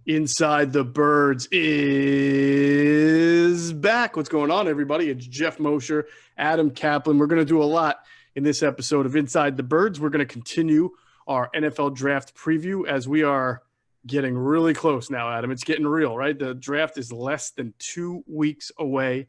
Inside the Birds is back. What's going on, everybody? It's Jeff Mosher, Adam Caplan. We're going to do a lot in this episode of Inside the Birds. We're going to continue our NFL draft preview as we are getting really close now, Adam. It's getting real, right? The draft is less than 2 weeks away.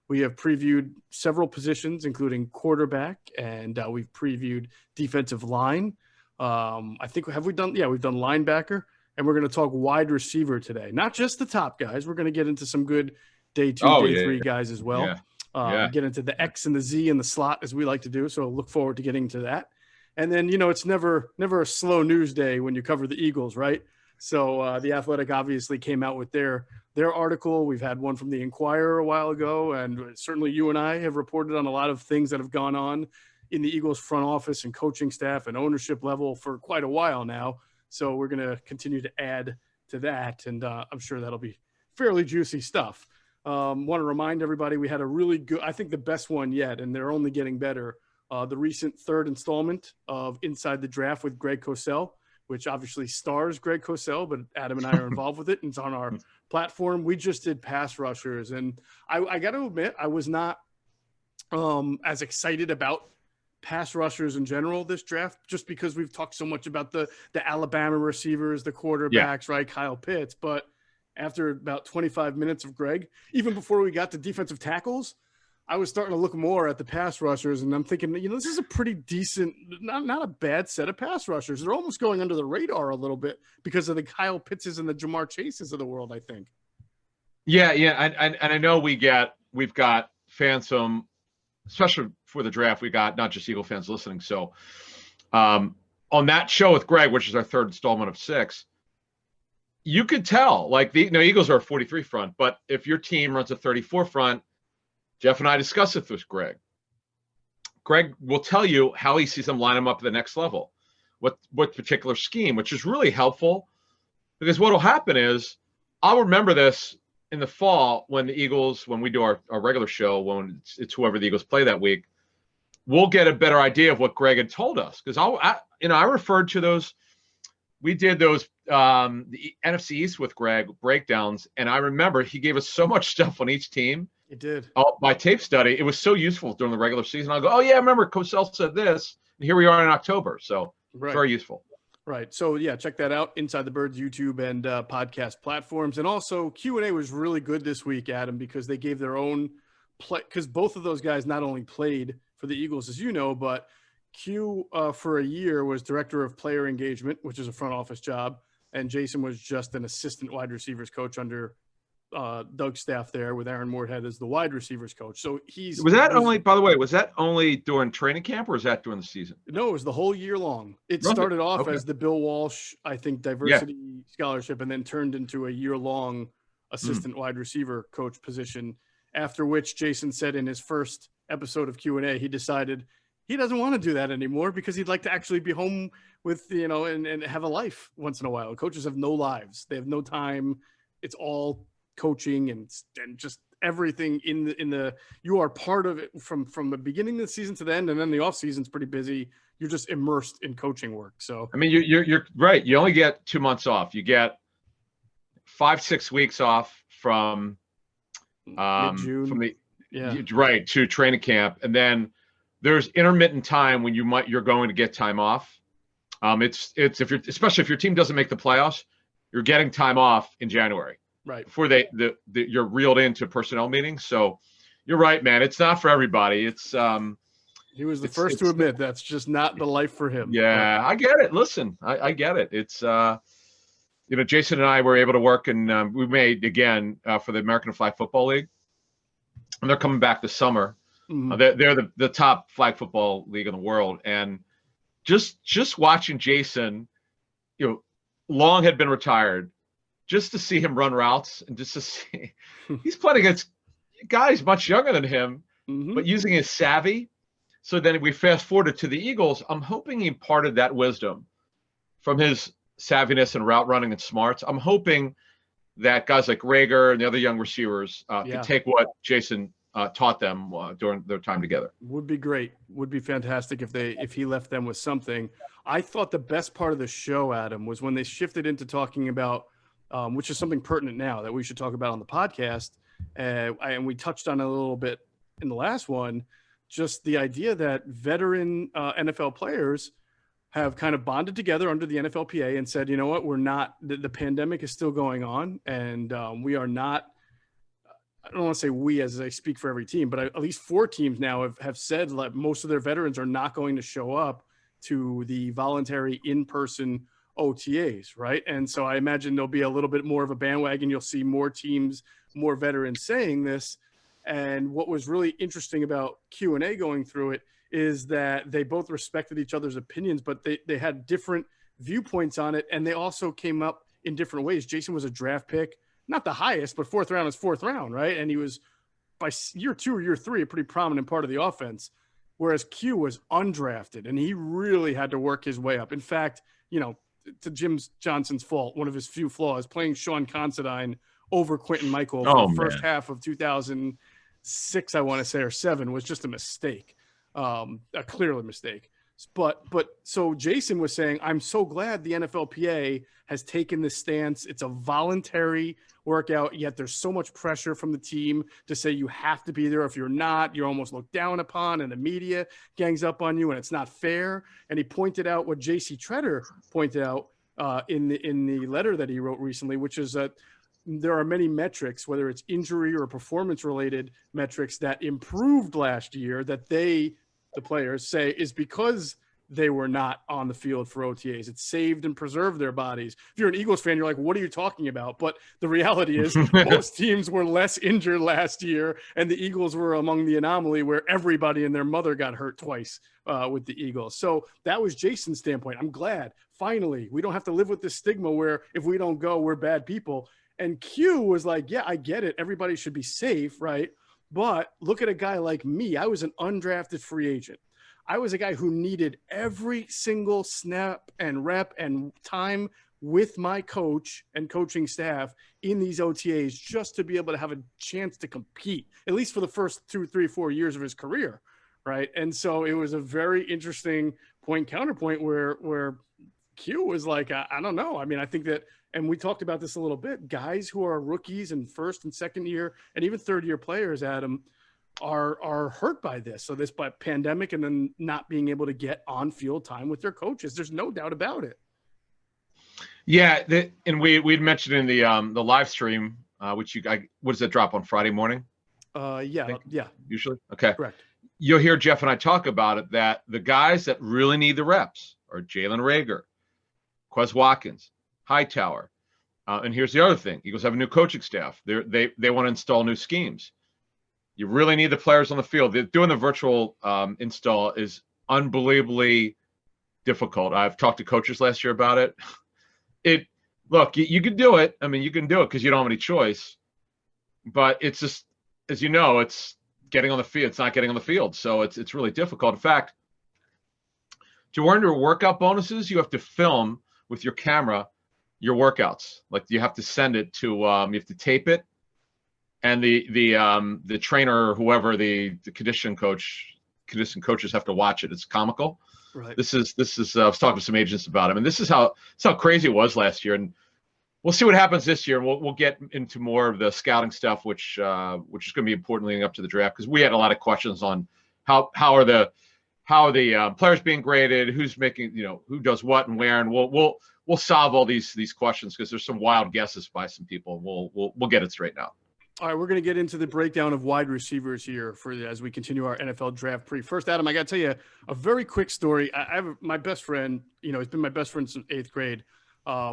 We have previewed several positions, including quarterback, and we've previewed defensive line. I think, have we done? Yeah, we've done linebacker. And we're going to talk wide receiver today. Not just the top guys. We're going to get into some good day two, day three guys as well. Get into the X and the Z and the slot, as we like to do. So look forward to getting to that. And then, it's never a slow news day when you cover the Eagles, right? So The Athletic obviously came out with their article. We've had one from the Inquirer a while ago. And certainly you and I have reported on a lot of things that have gone on in the Eagles front office and coaching staff and ownership level for quite a while now. So we're going to continue to add to that, and I'm sure that'll be fairly juicy stuff. Want to remind everybody we had a really good, I think the best one yet, and they're only getting better, the recent third installment of Inside the Draft with Greg Cosell, which obviously stars Greg Cosell, but Adam and I are involved with it, and it's on our platform. We just did pass rushers, and I got to admit, I was not as excited about pass rushers in general this draft, just because we've talked so much about the Alabama receivers, the quarterbacks, right? Kyle Pitts. But after about 25 minutes of Greg, even before we got to defensive tackles, I was starting to look more at the pass rushers, and I'm thinking, this is a pretty decent, not a bad set of pass rushers. They're almost going under the radar a little bit because of the Kyle Pittses and the Jamar Chases of the world, I think. Yeah. And I know we've got fans from, especially for the draft, we got not just Eagle fans listening. So on that show with Greg, which is our third installment of 6, you could tell, like, Eagles are a 43 front, but if your team runs a 34 front, Jeff and I discussed it with Greg. Greg will tell you how he sees them line them up at the next level, what particular scheme, which is really helpful, because what will happen is, I'll remember this in the fall when the Eagles, when we do our regular show, when it's whoever the Eagles play that week, we'll get a better idea of what Greg had told us. Because I referred to those, we did those the NFC East with Greg breakdowns, and I remember he gave us so much stuff on each team. He did. By tape study, it was so useful during the regular season. I'll go, oh yeah, I remember Cosell said this, and here we are in October. So very useful. Right. So, yeah, check that out. Inside the Birds YouTube and podcast platforms. And also Q&A was really good this week, Adam, because they gave their own play. Because both of those guys not only played for the Eagles, as you know, but Q for a year was director of player engagement, which is a front office job. And Jason was just an assistant wide receivers coach under Doug's staff there, with Aaron Moorhead as the wide receivers coach. So was that only during training camp, or was that during the season? No, it was the whole year long. It started off as the Bill Walsh, I think, diversity scholarship, and then turned into a year-long assistant wide receiver coach position, after which Jason said in his first episode of Q&A, he decided he doesn't want to do that anymore because he'd like to actually be home with, and have a life once in a while. Coaches have no lives. They have no time. It's all coaching and just everything in the you are part of it from the beginning of the season to the end, and then the off season's pretty busy. You're just immersed in coaching work. So I mean, you're right. You only get 2 months off. You get 5-6 weeks off from mid-June. To training camp, and then there's intermittent time when you're going to get time off. It's especially if your team doesn't make the playoffs, you're getting time off in January. Right. Before you're reeled into personnel meetings. So you're right, man. It's not for everybody. It's he was the first to admit that's just not the life for him. Yeah, I get it. Listen, I get it. It's Jason and I were able to work, and we made again for the American Flag Football League, and they're coming back this summer. Mm-hmm. They're the top flag football league in the world, and just watching Jason, long had been retired. Just to see him run routes, and just to see he's playing against guys much younger than him, but using his savvy. So then we fast forwarded to the Eagles. I'm hoping he imparted that wisdom from his savviness and route running and smarts. I'm hoping that guys like Rager and the other young receivers can take what Jason taught them during their time together. Would be great. Would be fantastic if he left them with something. I thought the best part of the show, Adam, was when they shifted into talking about which is something pertinent now that we should talk about on the podcast. And we touched on it a little bit in the last one, just the idea that veteran NFL players have kind of bonded together under the NFLPA and said, you know what, we're not, the pandemic is still going on, and we are not, I don't want to say we as I speak for every team, but at least 4 teams now have said like most of their veterans are not going to show up to the voluntary in-person OTAs, right? And so I imagine there'll be a little bit more of a bandwagon. You'll see more teams, more veterans saying this. And what was really interesting about Q&A going through it is that they both respected each other's opinions, but they had different viewpoints on it. And they also came up in different ways. Jason was a draft pick, not the highest, but 4th round is 4th round, right? And he was by year 2 or year 3, a pretty prominent part of the offense, whereas Q was undrafted and he really had to work his way up. In fact, you know, to Jim Johnson's fault, one of his few flaws, playing Sean Considine over Quentin Michael for the first half of 2006, I want to say, or 7 was just a mistake, a clear mistake. But so Jason was saying, I'm so glad the NFLPA has taken this stance. It's a voluntary workout, yet there's so much pressure from the team to say you have to be there. If you're not, you're almost looked down upon, and the media gangs up on you, and it's not fair. And he pointed out what J.C. Tretter pointed out in the letter that he wrote recently, which is that there are many metrics, whether it's injury or performance-related metrics, that improved last year that the players say is because they were not on the field for OTAs. It saved and preserved their bodies. If you're an Eagles fan, you're like, what are you talking about? But the reality is most teams were less injured last year, and the Eagles were among the anomaly where everybody and their mother got hurt twice with the Eagles. So that was Jason's standpoint. I'm glad, finally, we don't have to live with this stigma where if we don't go, we're bad people. And Q was like, yeah, I get it. Everybody should be safe, right? But look at a guy like me. I was an undrafted free agent. I was a guy who needed every single snap and rep and time with my coach and coaching staff in these OTAs just to be able to have a chance to compete, at least for the first 2, 3, 4 years of his career, right? And so it was a very interesting counterpoint where Q was like, I don't know. I mean, I think that, and we talked about this a little bit, guys who are rookies and 1st and 2nd year and even 3rd year players, Adam, are hurt by this. So this by pandemic and then not being able to get on field time with their coaches. There's no doubt about it. Yeah. And we'd mentioned in the live stream, which what does that drop on Friday morning? Yeah. Usually. Okay. Correct. You'll hear Geoff and I talk about it, that the guys that really need the reps are Jalen Reagor, Quez Watkins, Hightower. And here's the other thing. Eagles have a new coaching staff. They want to install new schemes. You really need the players on the field. Doing the virtual install is unbelievably difficult. I've talked to coaches last year about it. Look, you can do it. I mean, you can do it because you don't have any choice. But it's just, as you know, it's getting on the field. It's not getting on the field. So it's really difficult. In fact, to earn your workout bonuses, you have to film with your camera your workouts. Like you have to send it to, you have to tape it. And the trainer or whoever, the conditioning coaches have to watch it. It's comical. Right. This is I was talking to some agents about him, and this is how crazy it was last year. And we'll see what happens this year. We'll get into more of the scouting stuff, which is going to be important leading up to the draft, because we had a lot of questions on how are the players being graded, who's making, who does what and where, and we'll solve all these questions because there's some wild guesses by some people. We'll get it straightened out. All right, we're going to get into the breakdown of wide receivers here as we continue our NFL draft First, Adam, I got to tell you a very quick story. I have my best friend, he's been my best friend since 8th grade.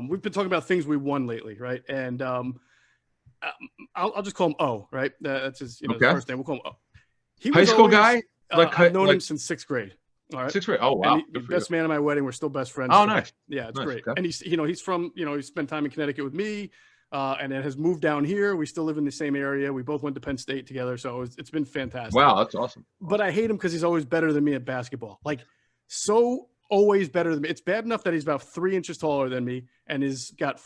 We've been talking about things we won lately, right? And I'll just call him O, right? That's his his first name. We'll call him O. He was high school guy? I've known him since 6th grade. All right. 6th grade. Oh, wow. Best man at my wedding. We're still best friends. Oh, nice. Yeah, it's nice. great. Okay. And he's from, he spent time in Connecticut with me. And it has moved down here. We still live in the same area. We both went to Penn State together. So it's been fantastic. Wow, that's awesome. But I hate him because he's always better than me at basketball. So always better than me. It's bad enough that he's about 3 inches taller than me and has got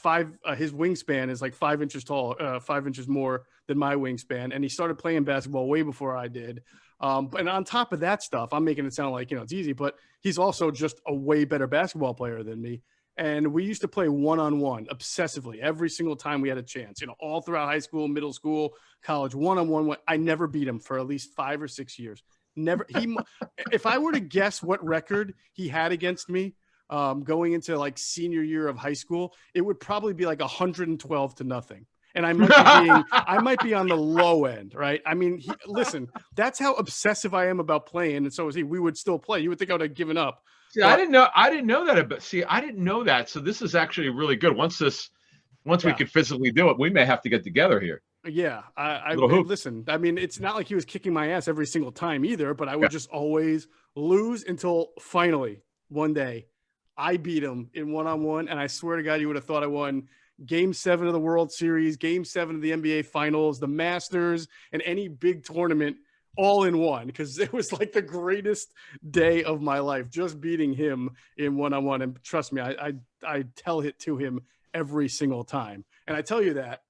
his wingspan is like 5 inches tall, 5 inches more than my wingspan. And he started playing basketball way before I did. And on top of that stuff, I'm making it sound like, it's easy, but he's also just a way better basketball player than me. And we used to play one-on-one obsessively every single time we had a chance, all throughout high school, middle school, college, one-on-one. I never beat him for at least 5 or 6 years. Never. If I were to guess what record he had against me going into like senior year of high school, it would probably be like 112-0. And I might be on the low end, right? I mean, listen, that's how obsessive I am about playing. And so is he. We would still play. You would think I would have given up. See, I didn't know that. But see, I didn't know that. So this is actually really good. Once we could physically do it, we may have to get together here. Yeah, I listen. I mean, it's not like he was kicking my ass every single time either, but I would just always lose until finally one day I beat him in one-on-one, and I swear to God, you would have thought I won Game 7 of the World Series, Game 7 of the NBA Finals, the Masters, and any big tournament all in one, because it was like the greatest day of my life, just beating him in one-on-one. And trust me, I tell it to him every single time. And I tell you that,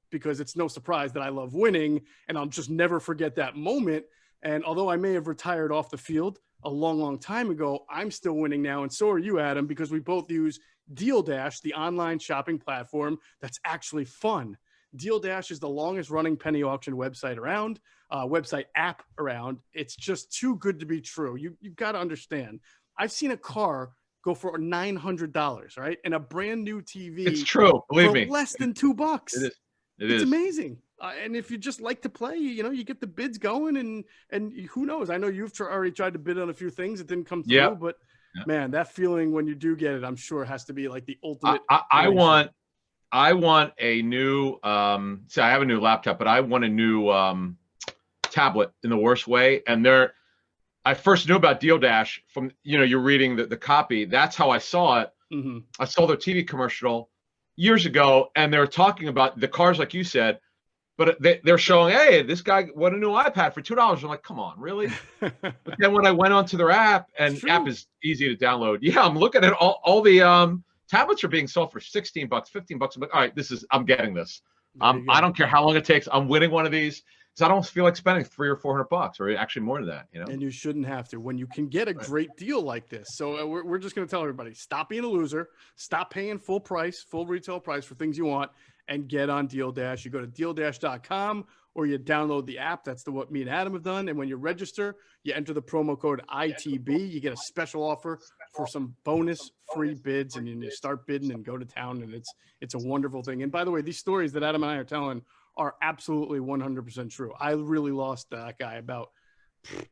because it's no surprise that I love winning, and I'll just never forget that moment. And although I may have retired off the field a long, long time ago, I'm still winning now. And so are you, Adam, because we both use Deal Dash, the online shopping platform that's actually fun. Deal Dash is the longest running penny auction website app around. It's just too good to be true. You've got to understand. I've seen a car go for $900, right? And a brand new TV. It's true. Believe me. Less than $2. It's amazing. And if you just like to play, you get the bids going, and who knows? I know you've already tried to bid on a few things. It didn't come through, but man, that feeling when you do get it, I'm sure has to be like the ultimate. I want a new, see, I have a new laptop, but I want a new tablet in the worst way. And I first knew about Deal Dash from, you're reading the copy. That's how I saw it. Mm-hmm. I saw their TV commercial years ago, and they're talking about the cars, like you said, but they're showing, hey, this guy won a new iPad for $2. I'm like, come on, really? But then when I went onto their app, and app is easy to download. Yeah, I'm looking at all the tablets are being sold for $16, $15. I'm like, all right, I'm getting this. I don't care how long it takes. I'm winning one of these because I don't feel like spending $300 or $400, or actually more than that. And you shouldn't have to when you can get a great deal like this. So we're just going to tell everybody: stop being a loser, stop paying full retail price for things you want, and get on Deal Dash. You go to dealdash.com or you download the app. That's what me and Adam have done. And when you register, you enter the promo code ITB. You get a special offer for some bonus free bids, and you start bidding and go to town. And it's a wonderful thing. And by the way, these stories that Adam and I are telling are absolutely 100% true. I really lost that guy about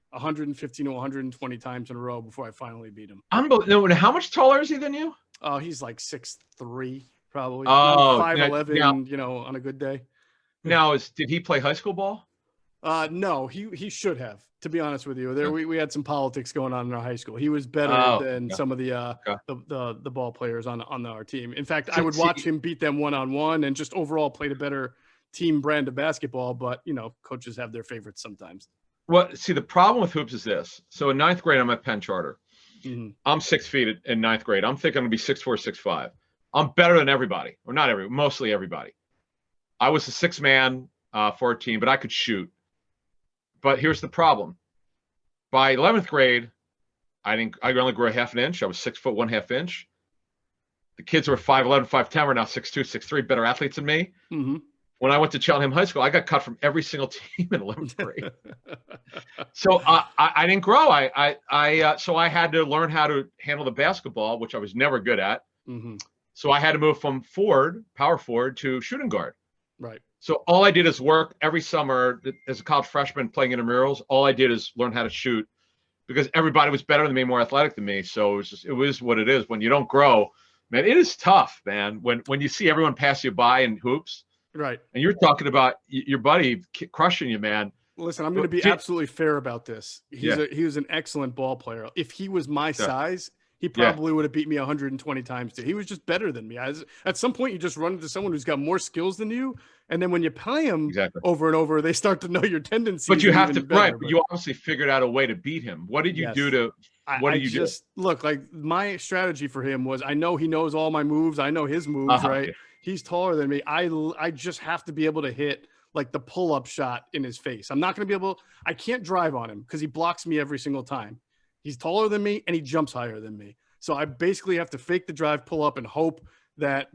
115 to 120 times in a row before I finally beat him. Unbelievable. How much taller is he than you? Oh, he's like 6'3", probably. Oh, 5'11", on a good day. Now, did he play high school ball? No, he should have. To be honest with you, we had some politics going on in our high school. He was better than some of the ball players on our team. In fact, I would watch him beat them one-on-one, and just overall played a better team brand of basketball. But coaches have their favorites sometimes. Well, see, the problem with hoops is this. So in ninth grade, I'm at Penn Charter. Mm-hmm. I'm 6 feet in ninth grade. I'm thinking I'm going to be 6'4", 6'5". I'm better than everybody, or not everybody, mostly everybody. I was the sixth man for a team, but I could shoot. But here's the problem. By 11th grade, I only grew a half an inch. I was 6 foot 1/2 inch. The kids who were 5'11", 5'10" were now 6'2", 6'3", better athletes than me. Mm-hmm. When I went to Cheltenham High School, I got cut from every single team in 11th grade. So I didn't grow. So I had to learn how to handle the basketball, which I was never good at. Mm-hmm. So I had to move from power forward, to shooting guard. Right. So all I did is work every summer as a college freshman playing intramurals. All I did is learn how to shoot because everybody was better than me, more athletic than me. So it was what it is. When you don't grow, man, it is tough, man. When you see everyone pass you by in hoops. Right. And you're talking about your buddy crushing you, man. Listen, I'm going to be absolutely fair about this. He was an excellent ball player. If he was my size, he probably would have beat me 120 times too. He was just better than me. At some point, you just run into someone who's got more skills than you, and then when you play them over and over, they start to know your tendencies. But you have to, right? But you obviously figured out a way to beat him. What did you do to? What did you do? Look, like my strategy for him was, I know he knows all my moves. I know his moves, right? Okay. He's taller than me. I just have to be able to hit like the pull-up shot in his face. I'm not going to be able. I can't drive on him because he blocks me every single time. He's taller than me and he jumps higher than me. So I basically have to fake the drive, pull up, and hope that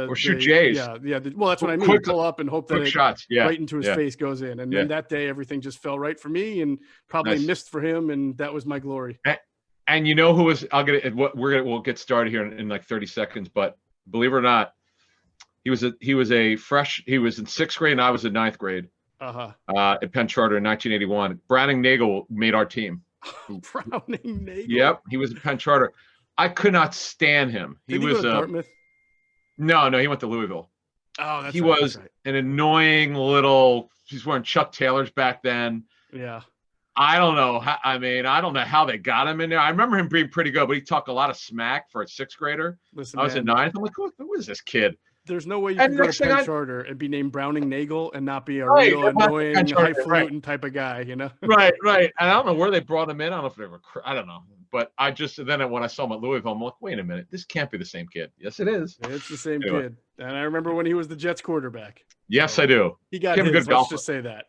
or shoot Jays. Yeah. Well, that's what I mean. Quick, pull up and hope that it shots. Yeah. right into his face goes in. And then that day, everything just fell right for me and probably missed for him. And that was my glory. And you know who was? We'll get started here in like 30 seconds. But believe it or not, he was in 6th grade and I was in 9th grade. At Penn Charter in 1981. Browning Nagel made our team. Browning Nagel. Yep, he was at Penn Charter. I could not stand him. Did he was go to Dartmouth? No, he went to Louisville. Oh, he was an annoying little. He's wearing Chuck Taylors back then. Yeah. I don't know. I don't know how they got him in there. I remember him being pretty good, but he talked a lot of smack for a 6th grader. Listen, I was in 9th. I'm like, who is this kid? There's no way you can go to Penn Charter and be named Browning Nagel and not be a real annoying, highfalutin type of guy, you know? Right. And I don't know where they brought him in. I don't know if they were. I don't know. But then when I saw him at Louisville, I'm like, wait a minute, this can't be the same kid. Yes, it is. It's the same kid. And I remember when he was the Jets quarterback. Yes, I do. He got his, good let's just say that.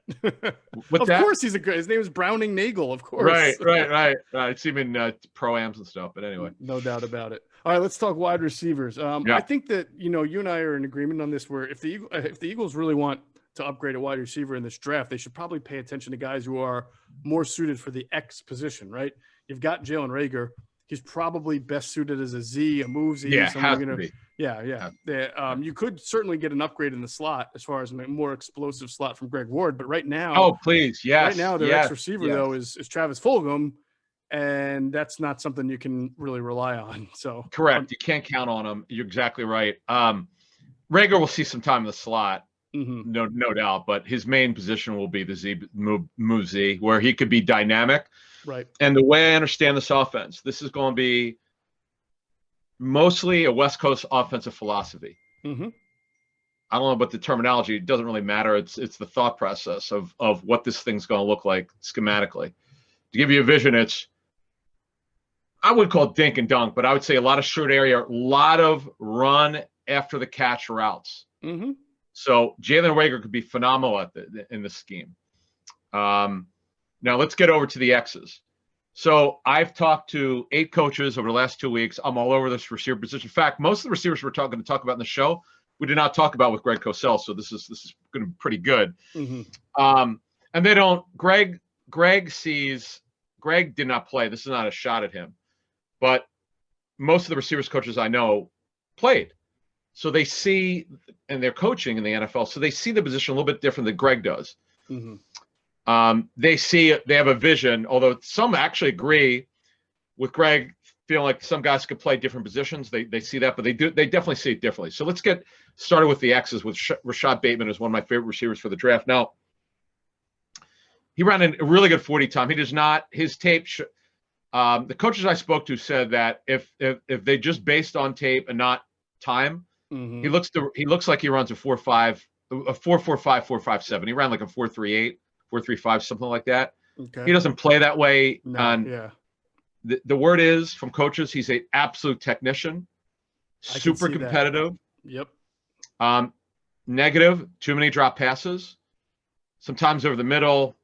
Of course he's his name is Browning Nagel, of course. Right. It's even pro-ams and stuff, but anyway. No doubt about it. All right, let's talk wide receivers. I think that, you and I are in agreement on this, where if the Eagles really want to upgrade a wide receiver in this draft, they should probably pay attention to guys who are more suited for the X position, right? You've got Jalen Reagor. He's probably best suited as a Z, a move Z. Yeah, has to be. Yeah. You could certainly get an upgrade in the slot as far as a more explosive slot from Greg Ward. But right now, right now their X receiver though is Travis Fulgham, and that's not something you can really rely on. So correct, you can't count on him. You're exactly right. Reagor will see some time in the slot, no doubt. But his main position will be the Z move Z, where he could be dynamic. Right. And the way I understand this offense, this is going to be mostly a West Coast offensive philosophy. I don't know about the terminology. It doesn't really matter. It's the thought process of what this thing's going to look like schematically. To give you a vision, I would call it dink and dunk, but I would say a lot of short area, a lot of run after the catch routes. So Jalen Reagor could be phenomenal in this scheme. Now let's get over to the X's. So I've talked to 8 coaches over the last 2 weeks. I'm all over this receiver position. In fact, most of the receivers we're going to talk about in the show, we did not talk about with Greg Cosell. So this is going to be pretty good. And they don't. Greg did not play. This is not a shot at him, but most of the receivers coaches I know played. So they see, and they're coaching in the NFL, so they see the position a little bit different than Greg does. They have a vision, although some actually agree with Greg, feeling like some guys could play different positions. They see that, but they definitely see it differently. So let's get started with the X's with Rashad Bateman is one of my favorite receivers for the draft. Now, he ran a really good 40 time. He does not, his tape, the coaches I spoke to said that if they just based on tape and not time, he looks like he runs a 4.5, a 4.45, 4.57. He ran like a 4.38. 4.35, something like that. Okay. He doesn't play that way. The word is from coaches, he's an absolute technician, super competitive. Yep. Negative, too many drop passes. Sometimes over the middle,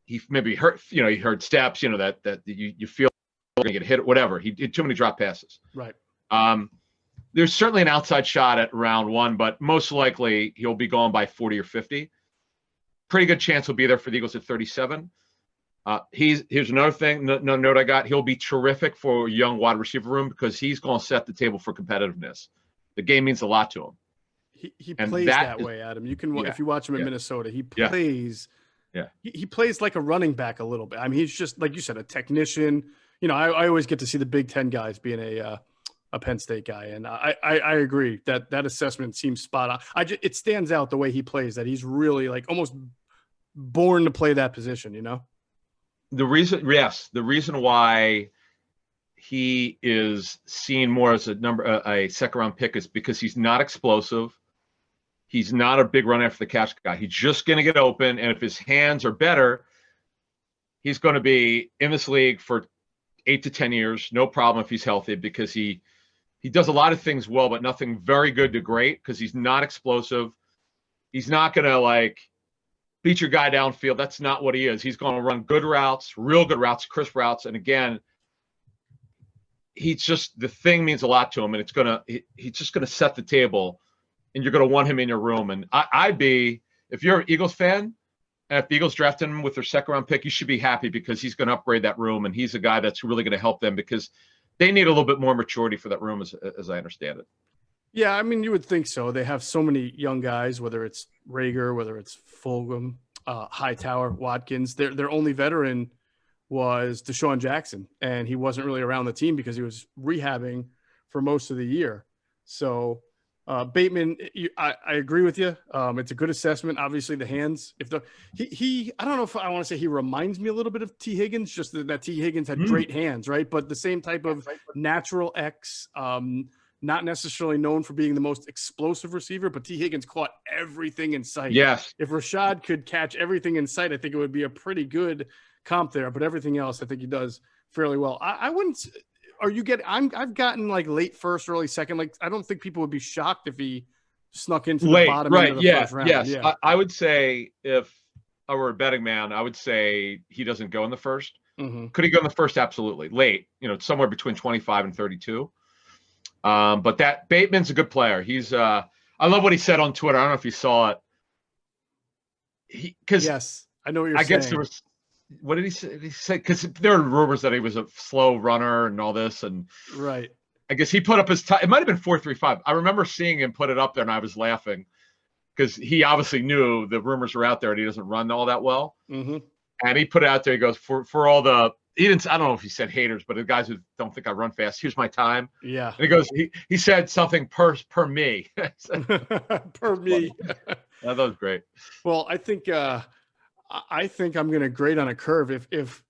he maybe hurt. He heard steps. That you feel you're gonna get hit, whatever. He did too many drop passes. Right. There's certainly an outside shot at round 1, but most likely he'll be gone by 40 or 50. Pretty good chance he'll be there for the Eagles at 37. Here's another thing, no note I got. He'll be terrific for a young wide receiver room because he's going to set the table for competitiveness. The game means a lot to him. He plays that way, Adam. You can if you watch him in Minnesota, he plays. He plays like a running back a little bit. I mean, he's just like you said, a technician. I always get to see the Big Ten guys being a Penn State guy, and I agree that assessment seems spot on. It stands out the way he plays, that he's really like almost born to play that position. The reason why he is seen more as a second round pick is because he's not explosive. He's not a big run after the catch guy. He's just going to get open, and if his hands are better, he's going to be in this league for 8 to 10 years, no problem if he's healthy, because he does a lot of things well, but nothing very good to great, because he's not explosive. He's not going to beat your guy downfield. That's not what he is. He's going to run good routes, real good routes, crisp routes. And again, he's just, the thing means a lot to him, and he's just gonna set the table, and you're gonna want him in your room. And I'd be, if you're an Eagles fan, and if the Eagles drafted him with their second round pick, you should be happy because he's going to upgrade that room, and he's a guy that's really going to help them because they need a little bit more maturity for that room, as I understand it. Yeah, I mean, you would think so. They have so many young guys, whether it's Rager, whether it's Fulgham, Hightower, Watkins. Their only veteran was Deshaun Jackson, and he wasn't really around the team because he was rehabbing for most of the year. So Bateman, I agree with you. It's a good assessment. Obviously, the hands. If I don't know if I want to say he reminds me a little bit of T. Higgins, just that T. Higgins had great hands, right? But the same type of natural X. Not necessarily known for being the most explosive receiver, but T. Higgins caught everything in sight. Yes. If Rashad could catch everything in sight, I think it would be a pretty good comp there. But everything else, I think he does fairly well. I wouldn't. I've gotten like late first, early second. Like I don't think people would be shocked if he snuck into the bottom end of the first round. Yes. Yeah. I would say if I were a betting man, I would say he doesn't go in the first. Mm-hmm. Could he go in the first? Absolutely. Late, somewhere between 25 and 32. But that Bateman's a good player. He's I love what he said on Twitter. I don't know if you saw it. Yes, I know what you're saying. I guess there was, what did he say? He said, because there are rumors that he was a slow runner and all this, and right. I guess he put up his time. It might have been 4.35. I remember seeing him put it up there, and I was laughing because he obviously knew the rumors were out there, and he doesn't run all that well. Mm-hmm. And he put it out there. He goes, for all the, he didn't, I don't know if he said haters, but the guys who don't think I run fast, here's my time. Yeah. And he goes, he said something per me. Per me. That was great. Well, I think I'm going to grade on a curve. If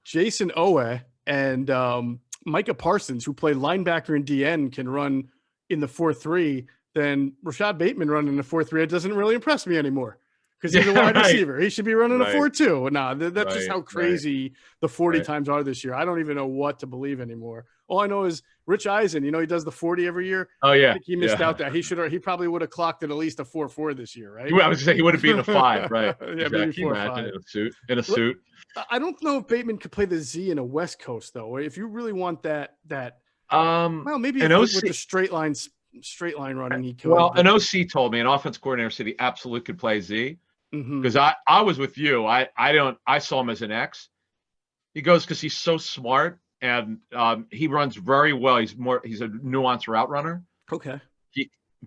Jason Owe and Micah Parsons, who play linebacker and DN, can run in the 4.3, then Rashad Bateman running the 4.3, it doesn't really impress me anymore. Because he's a wide receiver. He should be running a 4.2. Nah, that's just how crazy the 40 times are this year. I don't even know what to believe anymore. All I know is Rich Eisen, he does the 40 every year. Oh, yeah. I think he missed out that. He probably would have clocked at least a 4.4 this year, right? I was going to say he would have beaten a 5, right? Yeah, exactly. maybe 4 or 5. In a suit. I don't know if Bateman could play the Z in a West Coast, though. If you really want that well, maybe with the straight line running, he could. Well, an OC told me, an offense coordinator said he absolutely could play Z. Because I was with you. I saw him as an X. He goes because he's so smart and he runs very well. He's a nuanced route runner. Okay.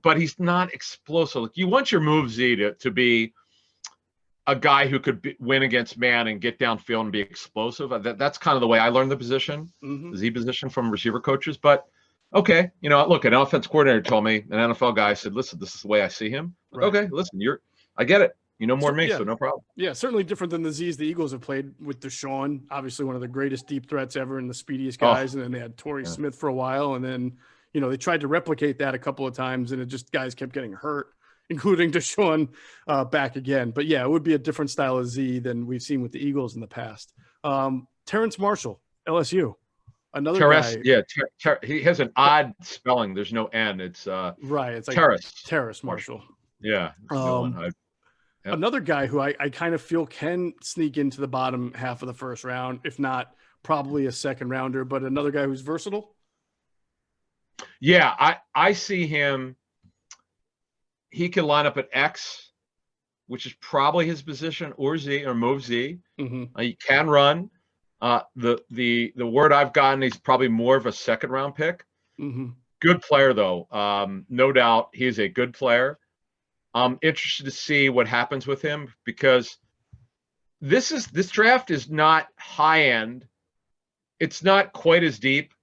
But he's not explosive. You want your move Z to be a guy who could win against man and get downfield and be explosive. That's kind of the way I learned the position, the Z position from receiver coaches. But okay, look, an offense coordinator told me, an NFL guy said, "Listen, this is the way I see him." Right. Okay, listen, I get it. More than me, so no problem. Yeah, certainly different than the Z's the Eagles have played with Deshaun, obviously one of the greatest deep threats ever and the speediest guys. And then they had Torrey Smith for a while. And then, they tried to replicate that a couple of times and guys kept getting hurt, including Deshaun back again. But yeah, it would be a different style of Z than we've seen with the Eagles in the past. Terrence Marshall, LSU. Another guy. Yeah, he has an odd spelling. There's no N. It's right. It's like Terrace Marshall. Yeah. Another guy who I kind of feel can sneak into the bottom half of the first round, if not probably a second rounder, but another guy who's versatile. Yeah, I see him. He can line up at X, which is probably his position, or Z, or move Z. He can run. The word I've gotten, he's probably more of a second round pick. Good player though. No doubt he's a good player. I'm interested to see what happens with him because this draft is not high end. It's not quite as deep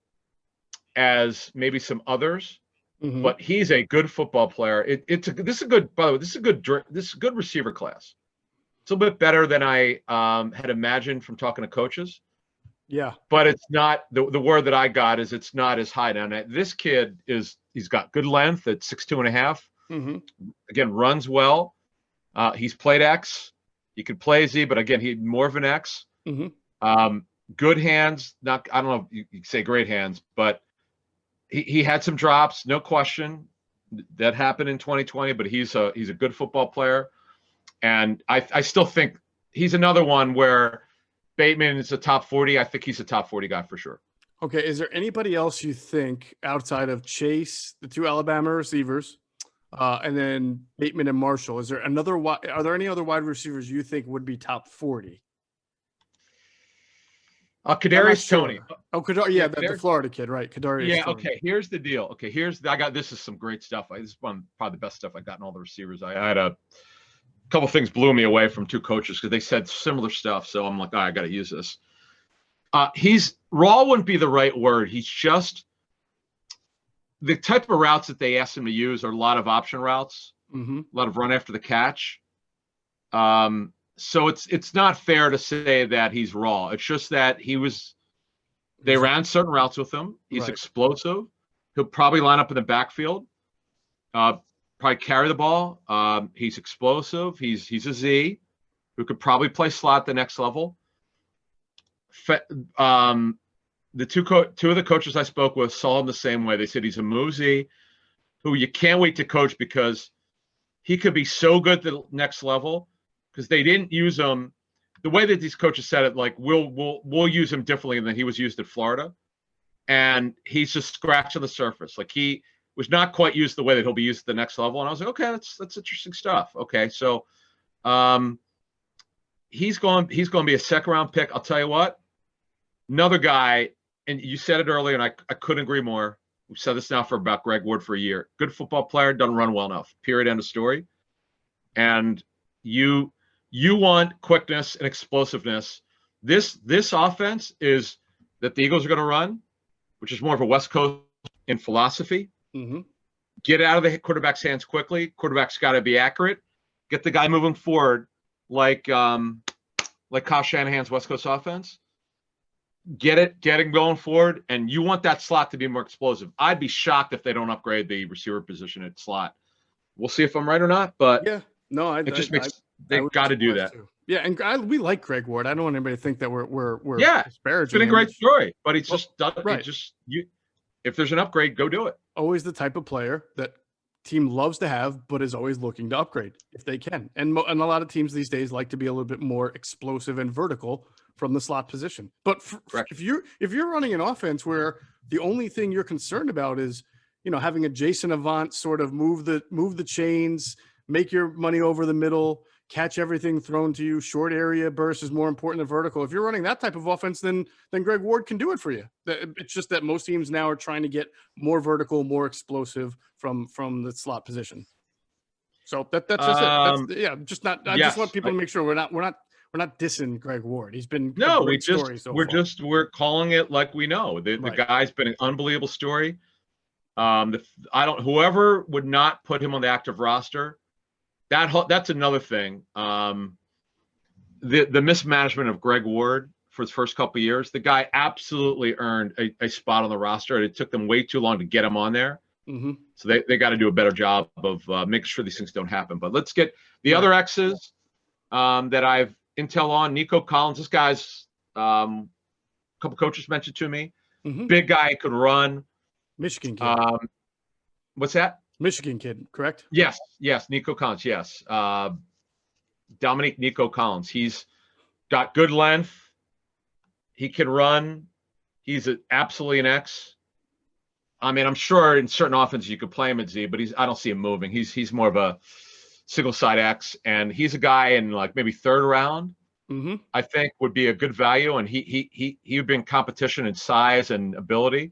as maybe some others, but he's a good football player. This is a good receiver class. It's a little bit better than I had imagined from talking to coaches. Yeah, but it's not the word that I got is it's not as high down. This kid he's got good length at 6'2.5". Again, runs well. He's played X. He could play Z, but again, he's more of an X. Good hands. I don't know if you can say great hands, but he had some drops, no question. That happened in 2020, but he's a good football player. And I still think he's another one where Bateman is a top 40. I think he's a top 40 guy for sure. Okay, is there anybody else you think outside of Chase, the two Alabama receivers, and then Bateman and Marshall? Is there another? Are there any other wide receivers you think would be top 40? I'm not Kadarius Toney. sure. Oh, yeah, the Florida kid, right? Kadarius Yeah. Toney. Okay. Here's the deal. Okay. I got, this is some great stuff. This is probably the best stuff I got in all the receivers. I had a couple things blew me away from two coaches because they said similar stuff. So I'm like, I got to use this. He's raw wouldn't be the right word. He's just the type of routes that they asked him to use are a lot of option routes, a lot of run after the catch. So it's not fair to say that he's raw. It's just that they ran certain routes with him. He's explosive. He'll probably line up in the backfield, probably carry the ball. He's explosive. He's a Z who could probably play slot the next level. The two of the coaches I spoke with saw him the same way. They said he's a Muzi who you can't wait to coach because he could be so good at the next level because they didn't use him the way that these coaches said it. Like we'll use him differently than he was used at Florida, and he's just scratching the surface. Like he was not quite used the way that he'll be used at the next level. And I was like, okay, that's interesting stuff. Okay, so he's going to be a second round pick. I'll tell you what, another guy. And you said it earlier, and I couldn't agree more. We've said this now for about Greg Ward for a year. Good football player, doesn't run well enough. Period. End of story. And you want quickness and explosiveness. This offense is that the Eagles are going to run, which is more of a West Coast in philosophy. Get out of the quarterback's hands quickly. Quarterback's got to be accurate. Get the guy moving forward like Kyle Shanahan's West Coast offense. Get him going forward, and you want that slot to be more explosive. I'd be shocked if they don't upgrade the receiver position at slot. We'll see if I'm right or not, but yeah, no, it just makes they've got to do that. Too. Yeah, and we like Greg Ward. I don't want anybody to think that we're disparaging. It's been a great story, but it's just done. Right. If there's an upgrade, go do it. Always the type of player that team loves to have, but is always looking to upgrade if they can. And a lot of teams these days like to be a little bit more explosive and vertical from the slot position. But if you're running an offense where the only thing you're concerned about is, having a Jason Avant sort of move the chains, make your money over the middle, catch everything thrown to you, short area burst is more important than vertical. If you're running that type of offense, then Greg Ward can do it for you. It's just that most teams now are trying to get more vertical, more explosive from the slot position. So that's just it. I just want people to make sure we're not dissing Greg Ward. He's been we're calling it like we know. The guy's been an unbelievable story. Whoever would not put him on the active roster, that's another thing. The mismanagement of Greg Ward for his first couple of years, the guy absolutely earned a spot on the roster, and it took them way too long to get him on there. So they got to do a better job of making sure these things don't happen. But let's get the other X's that I've intel on. Nico Collins, this guy's a couple coaches mentioned to me. Big guy, could run. Michigan kid. What's that? Michigan kid, correct? Yes, Nico Collins, yes. Dominique Nico Collins. He's got good length. He can run. He's absolutely an X. I mean, I'm sure in certain offenses you could play him at Z, but I don't see him moving. He's more of a single side X, and he's a guy in like maybe third round. I think would be a good value, and he would be in competition in size and ability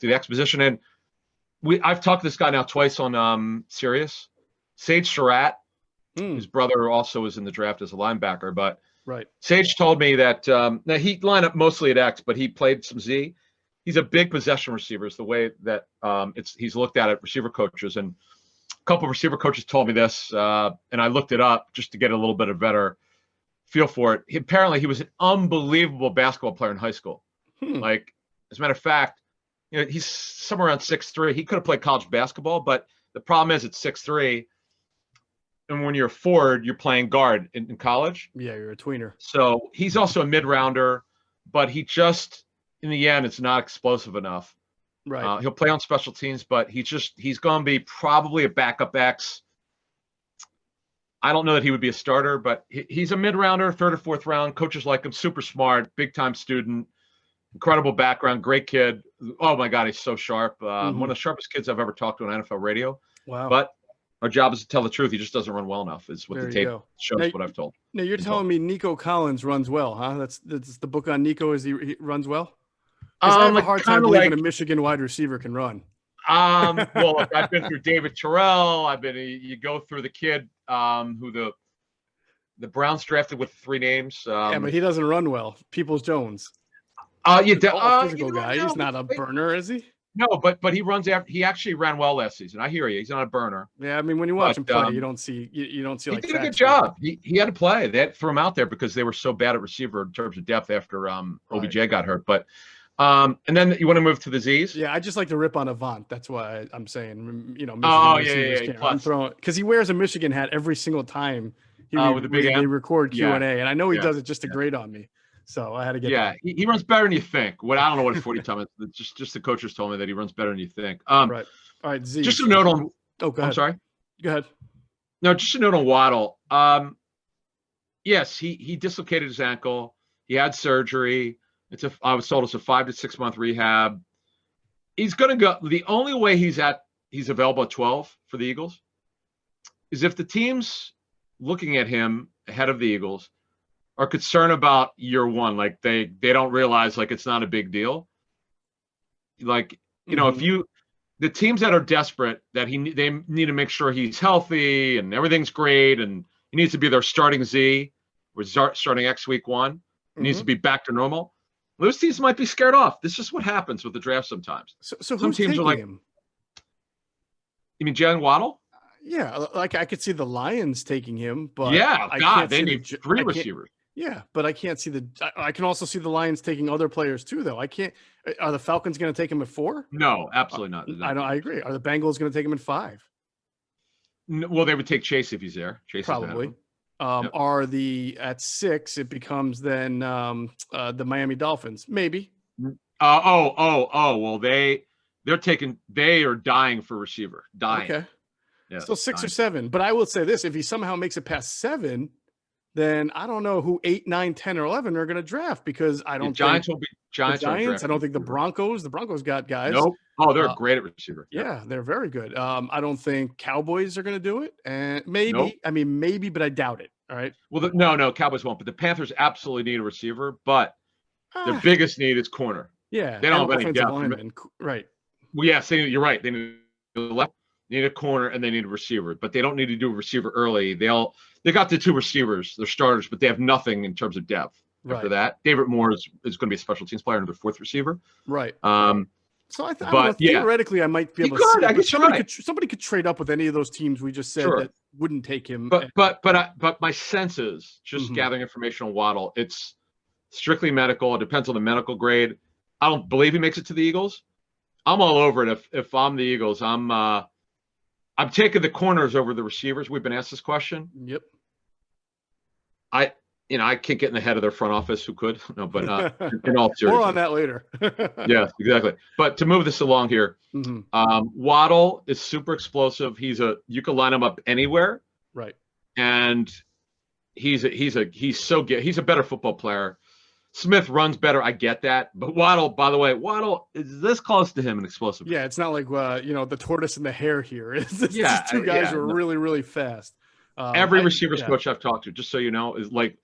to the X position. And I've talked to this guy now twice on Sirius. Sage Surratt, his brother also was in the draft as a linebacker, but Sage told me that now he lined up mostly at X, but he played some Z. He's a big possession receiver, is the way that he's looked at it, receiver coaches. And a couple of receiver coaches told me this, and I looked it up just to get a little bit of better feel for it. Apparently, he was an unbelievable basketball player in high school. Like, as a matter of fact, he's somewhere around 6'3". He could have played college basketball, but the problem is it's 6'3". And when you're a forward, you're playing guard in college. Yeah, you're a tweener. So he's also a mid-rounder, but he just, in the end, it's not explosive enough. Right. He'll play on special teams, but he's going to be probably a backup X. I don't know that he would be a starter, but he's a mid-rounder, third or fourth round. Coaches like him, super smart, big-time student. incredible background, great kid. Oh my God, he's so sharp. Mhm. One of the sharpest kids I've ever talked to on NFL radio. Wow. But our job is to tell the truth. He just doesn't run well enough. Is what There the you tape go. shows. Now, what I've told. Now you're telling me Nico Collins runs well, huh? That's the book on Nico. Is he runs well? Because I have a hard time believing a Michigan wide receiver can run. Well, look, I've been through David Terrell. You go through the kid who the Browns drafted with 3 names. Yeah, but he doesn't run well. Peoples-Jones. Physical guy. He's not a burner, is he? No, but he runs after. He actually ran well last season. I hear you. He's not a burner. Yeah, I mean, when you watch him play, you don't see like. He did a good job. He had to play. They had to throw him out there because they were so bad at receiver in terms of depth after OBJ got hurt. But and then you want to move to the Z's? Yeah, I just like to rip on Avant. That's why I'm saying, Michigan yeah. I'm throwing because he wears a Michigan hat every single time with the big they record Q&A, and I know he does it just to grade on me. So I had to get. Yeah, he runs better than you think. I don't know what his 40 time is. Just the coaches told me that he runs better than you think. Right. All right. Z. Just a note on. Oh, go ahead. I'm sorry. Go ahead. No, just a note on Waddle. Yes, he dislocated his ankle. He had surgery. I was told it's a 5 to 6 month rehab. He's going to go. The only way he's available at 12 for the Eagles is if the team's looking at him ahead of the Eagles are concerned about year one, like they don't realize like it's not a big deal. Like, if the teams that are desperate that they need to make sure he's healthy and everything's great and he needs to be their starting Z or starting X week 1, he needs to be back to normal. Those teams might be scared off. This is just what happens with the draft sometimes. So some teams are like him? You mean Jaylen Waddle? Yeah, like I could see the Lions taking him, but they need 3 receivers. Yeah, but I can't see I can also see the Lions taking other players too, though. I can't. Are the Falcons going to take him at 4? No, absolutely not. I agree. Are the Bengals going to take him at 5? No, well, they would take Chase if he's there. Chase probably. Are at 6? It becomes then the Miami Dolphins, maybe. Well, they are dying for receiver. Dying. Okay. Yeah, so 6 or 7. But I will say this: if he somehow makes it past 7. Then I don't know who 8, 9, 10, or 11 are going to draft because I don't think Giants will be Giants. I don't think the Broncos got guys. Nope. Oh, they're great at receiver. Yeah, they're very good. I don't think Cowboys are going to do it, and maybe. Nope. I mean, maybe, but I doubt it. All right. Well, no, Cowboys won't. But the Panthers absolutely need a receiver. But their biggest need is corner. Yeah, they don't have any depth. Right. Well, yes, you're right. They need a left. They need a corner and they need a receiver, but they don't need to do a receiver early. They got the 2 receivers, they're starters, but they have nothing in terms of depth. Right. After that, David Moore is going to be a special teams player and their 4th receiver. Right. So I know, theoretically I might be able to see somebody could trade up with any of those teams we just said that wouldn't take him. But my sense is just gathering information on Waddle. It's strictly medical. It depends on the medical grade. I don't believe he makes it to the Eagles. I'm all over it. If I'm the Eagles, I'm taking the corners over the receivers. We've been asked this question. Yep. I can't get in the head of their front office. Who could? No, but in all seriousness. More on that later. Yeah, exactly. But to move this along here, Waddle is super explosive. You can line him up anywhere. Right. And he's so good. He's a better football player. Smith runs better. I get that. But Waddle, by the way, is this close to him in explosiveness. Yeah, it's not like, the tortoise and the hare here. It's just 2 guys who are really, really fast. Every receivers coach I've talked to, just so you know,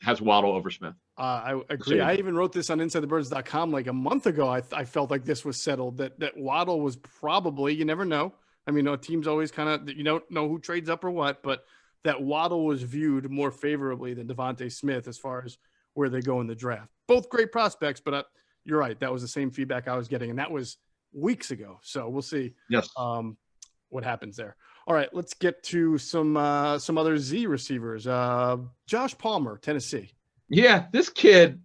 has Waddle over Smith. I agree. I even wrote this on InsideTheBirds.com like a month ago. I felt like this was settled, that Waddle was probably, you never know. I mean, teams always kind of, you don't know who trades up or what, but that Waddle was viewed more favorably than Devontae Smith as far as where they go in the draft. Both great prospects, but you're right. That was the same feedback I was getting, and that was weeks ago. So we'll see. Yes. What happens there. All right, let's get to some other Z receivers. Josh Palmer, Tennessee. Yeah, this kid.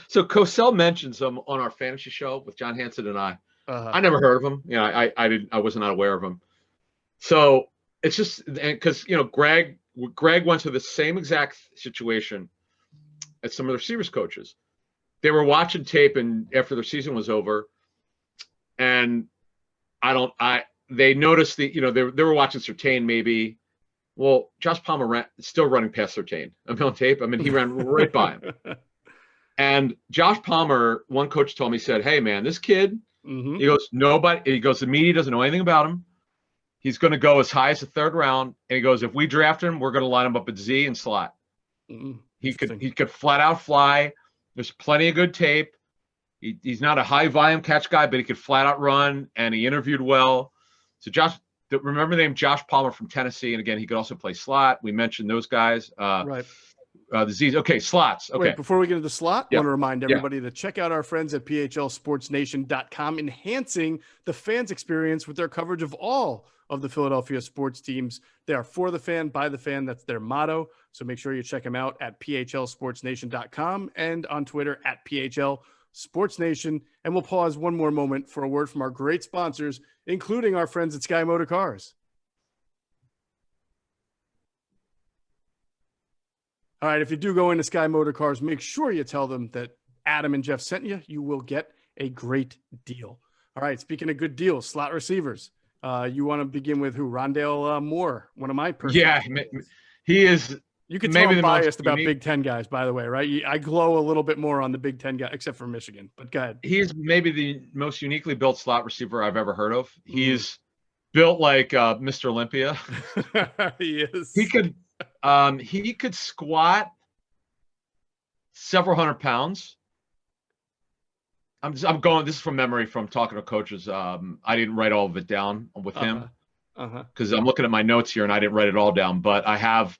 So Cosell mentions him on our fantasy show with John Hansen and I. I never heard of him. I was not aware of him. So it's just because Greg went through the same exact situation as some of the receivers coaches. They were watching tape and after their season was over, and they noticed they were watching Surtain maybe. Well, Josh Palmer still running past Surtain. I'm on tape. I mean, he ran right by him. And Josh Palmer, one coach told me, said, "Hey man, this kid," he goes, the media doesn't know anything about him. He's going to go as high as the third round. And he goes, if we draft him, we're going to line him up at Z and slot. He could flat out fly. There's plenty of good tape. He's not a high volume catch guy, but he could flat out run, and he interviewed well. So remember the name Josh Palmer from Tennessee. And again, he could also play slot. We mentioned those guys. Right. The Z's. Okay, slots. Okay. Wait, before we get into the slot, I want to remind everybody to check out our friends at phlsportsnation.com, enhancing the fans' experience with their coverage of all of the Philadelphia sports teams. They are for the fan, by the fan. That's their motto. So make sure you check them out at phlsportsnation.com and on Twitter at phlsportsnation. And we'll pause one more moment for a word from our great sponsors, including our friends at Sky Motor Cars. All right, if you do go into Sky Motor Cars, make sure you tell them that Adam and Geoff sent you. You will get a great deal. All right, speaking of good deals, slot receivers. You want to begin with who? Rondale Moore, one of my personal. Yeah, he is. You can tell I'm biased about Big Ten guys, by the way, right? I glow a little bit more on the Big Ten guy, except for Michigan. But go ahead. He is maybe the most uniquely built slot receiver I've ever heard of. He's built like Mr. Olympia. He is. He could squat several hundred pounds. I'm going. This is from memory from talking to coaches. I didn't write all of it down with him because I'm looking at my notes here and I didn't write it all down. But I have.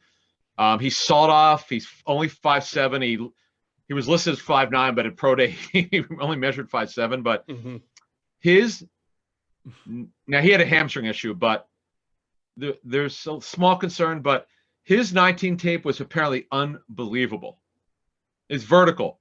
He's sawed off. He's only 5'7". He was listed as 5'9", but at pro day he only measured 5'7". But now he had a hamstring issue, but there's a small concern. But his 19 tape was apparently unbelievable. It's vertical,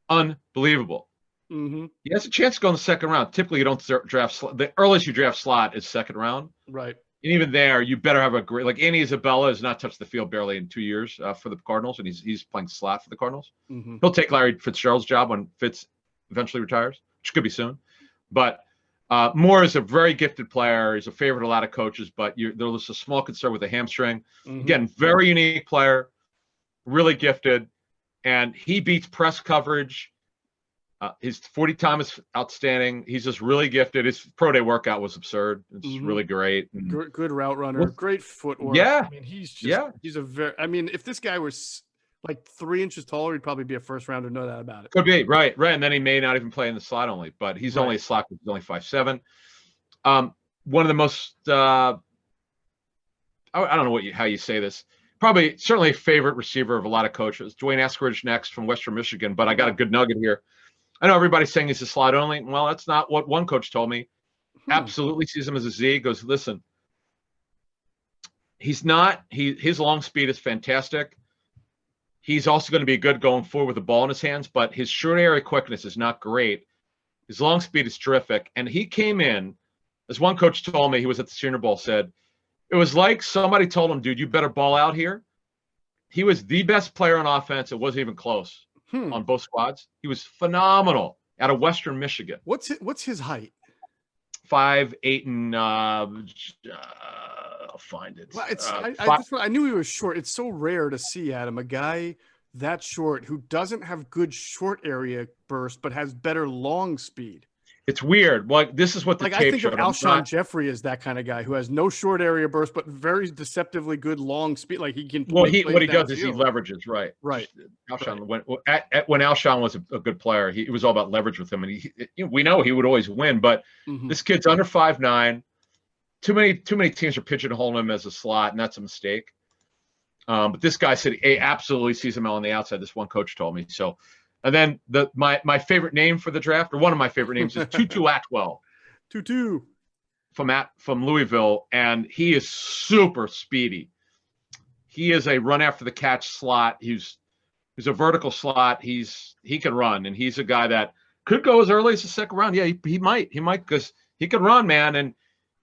unbelievable. He has a chance to go in the second round. Typically, you don't draft the earliest you draft slot is second round. Right. And even there, you better have a great, like Andy Isabella has not touched the field barely in 2 years for the Cardinals, and he's playing slot for the Cardinals. He'll take Larry Fitzgerald's job when Fitz eventually retires, which could be soon. But Moore is a very gifted player. He's a favorite of a lot of coaches, but there's a small concern with the hamstring. Again, very unique player, really gifted, and he beats press coverage. His 40 time is outstanding. He's just really gifted. His pro day workout was absurd. It's really great. Good route runner, great footwork. Yeah. I mean, he's a very, I mean, if this guy was like 3 inches taller, he'd probably be a first rounder. No doubt about it. Could be. Right. And then he may not even play in the slot only, but he's only a slot. He's only 5'7". One of the most, I don't know how you say this. Probably certainly a favorite receiver of a lot of coaches. Dwayne Eskridge next from Western Michigan, but I got a good nugget here. I know everybody's saying he's a slot only. Well, that's not what one coach told me. Absolutely sees him as a Z. Goes, listen, he's not. His long speed is fantastic. He's also going to be good going forward with the ball in his hands, but his short area quickness is not great. His long speed is terrific. And he came in, as one coach told me, he was at the Senior Bowl, said, it was like somebody told him, dude, you better ball out here. He was the best player on offense. It wasn't even close. On both squads. He was phenomenal out of Western Michigan. What's his height? 5'8", and I'll find it. Well, I knew he was short. It's so rare to see, Adam, a guy that short who doesn't have good short area burst but has better long speed. It's weird. Like this is what the tape I think showed. of Alshon Jeffrey as that kind of guy who has no short area burst but very deceptively good long speed. Like he can. Well, what he does is he leverages. Right. Alshon when Alshon was a good player, it was all about leverage with him, and we know he would always win. But this kid's under 5'9". Too many teams are pigeonholing him as a slot, and that's a mistake. But this guy said he absolutely sees him on the outside. This one coach told me so. And then my favorite name for the draft, or one of my favorite names, is Tutu Atwell. Tutu from Louisville, and he is super speedy. He is a run after the catch slot. He's a vertical slot. He can run, and he's a guy that could go as early as the second round. Yeah, he might because he could run, man. And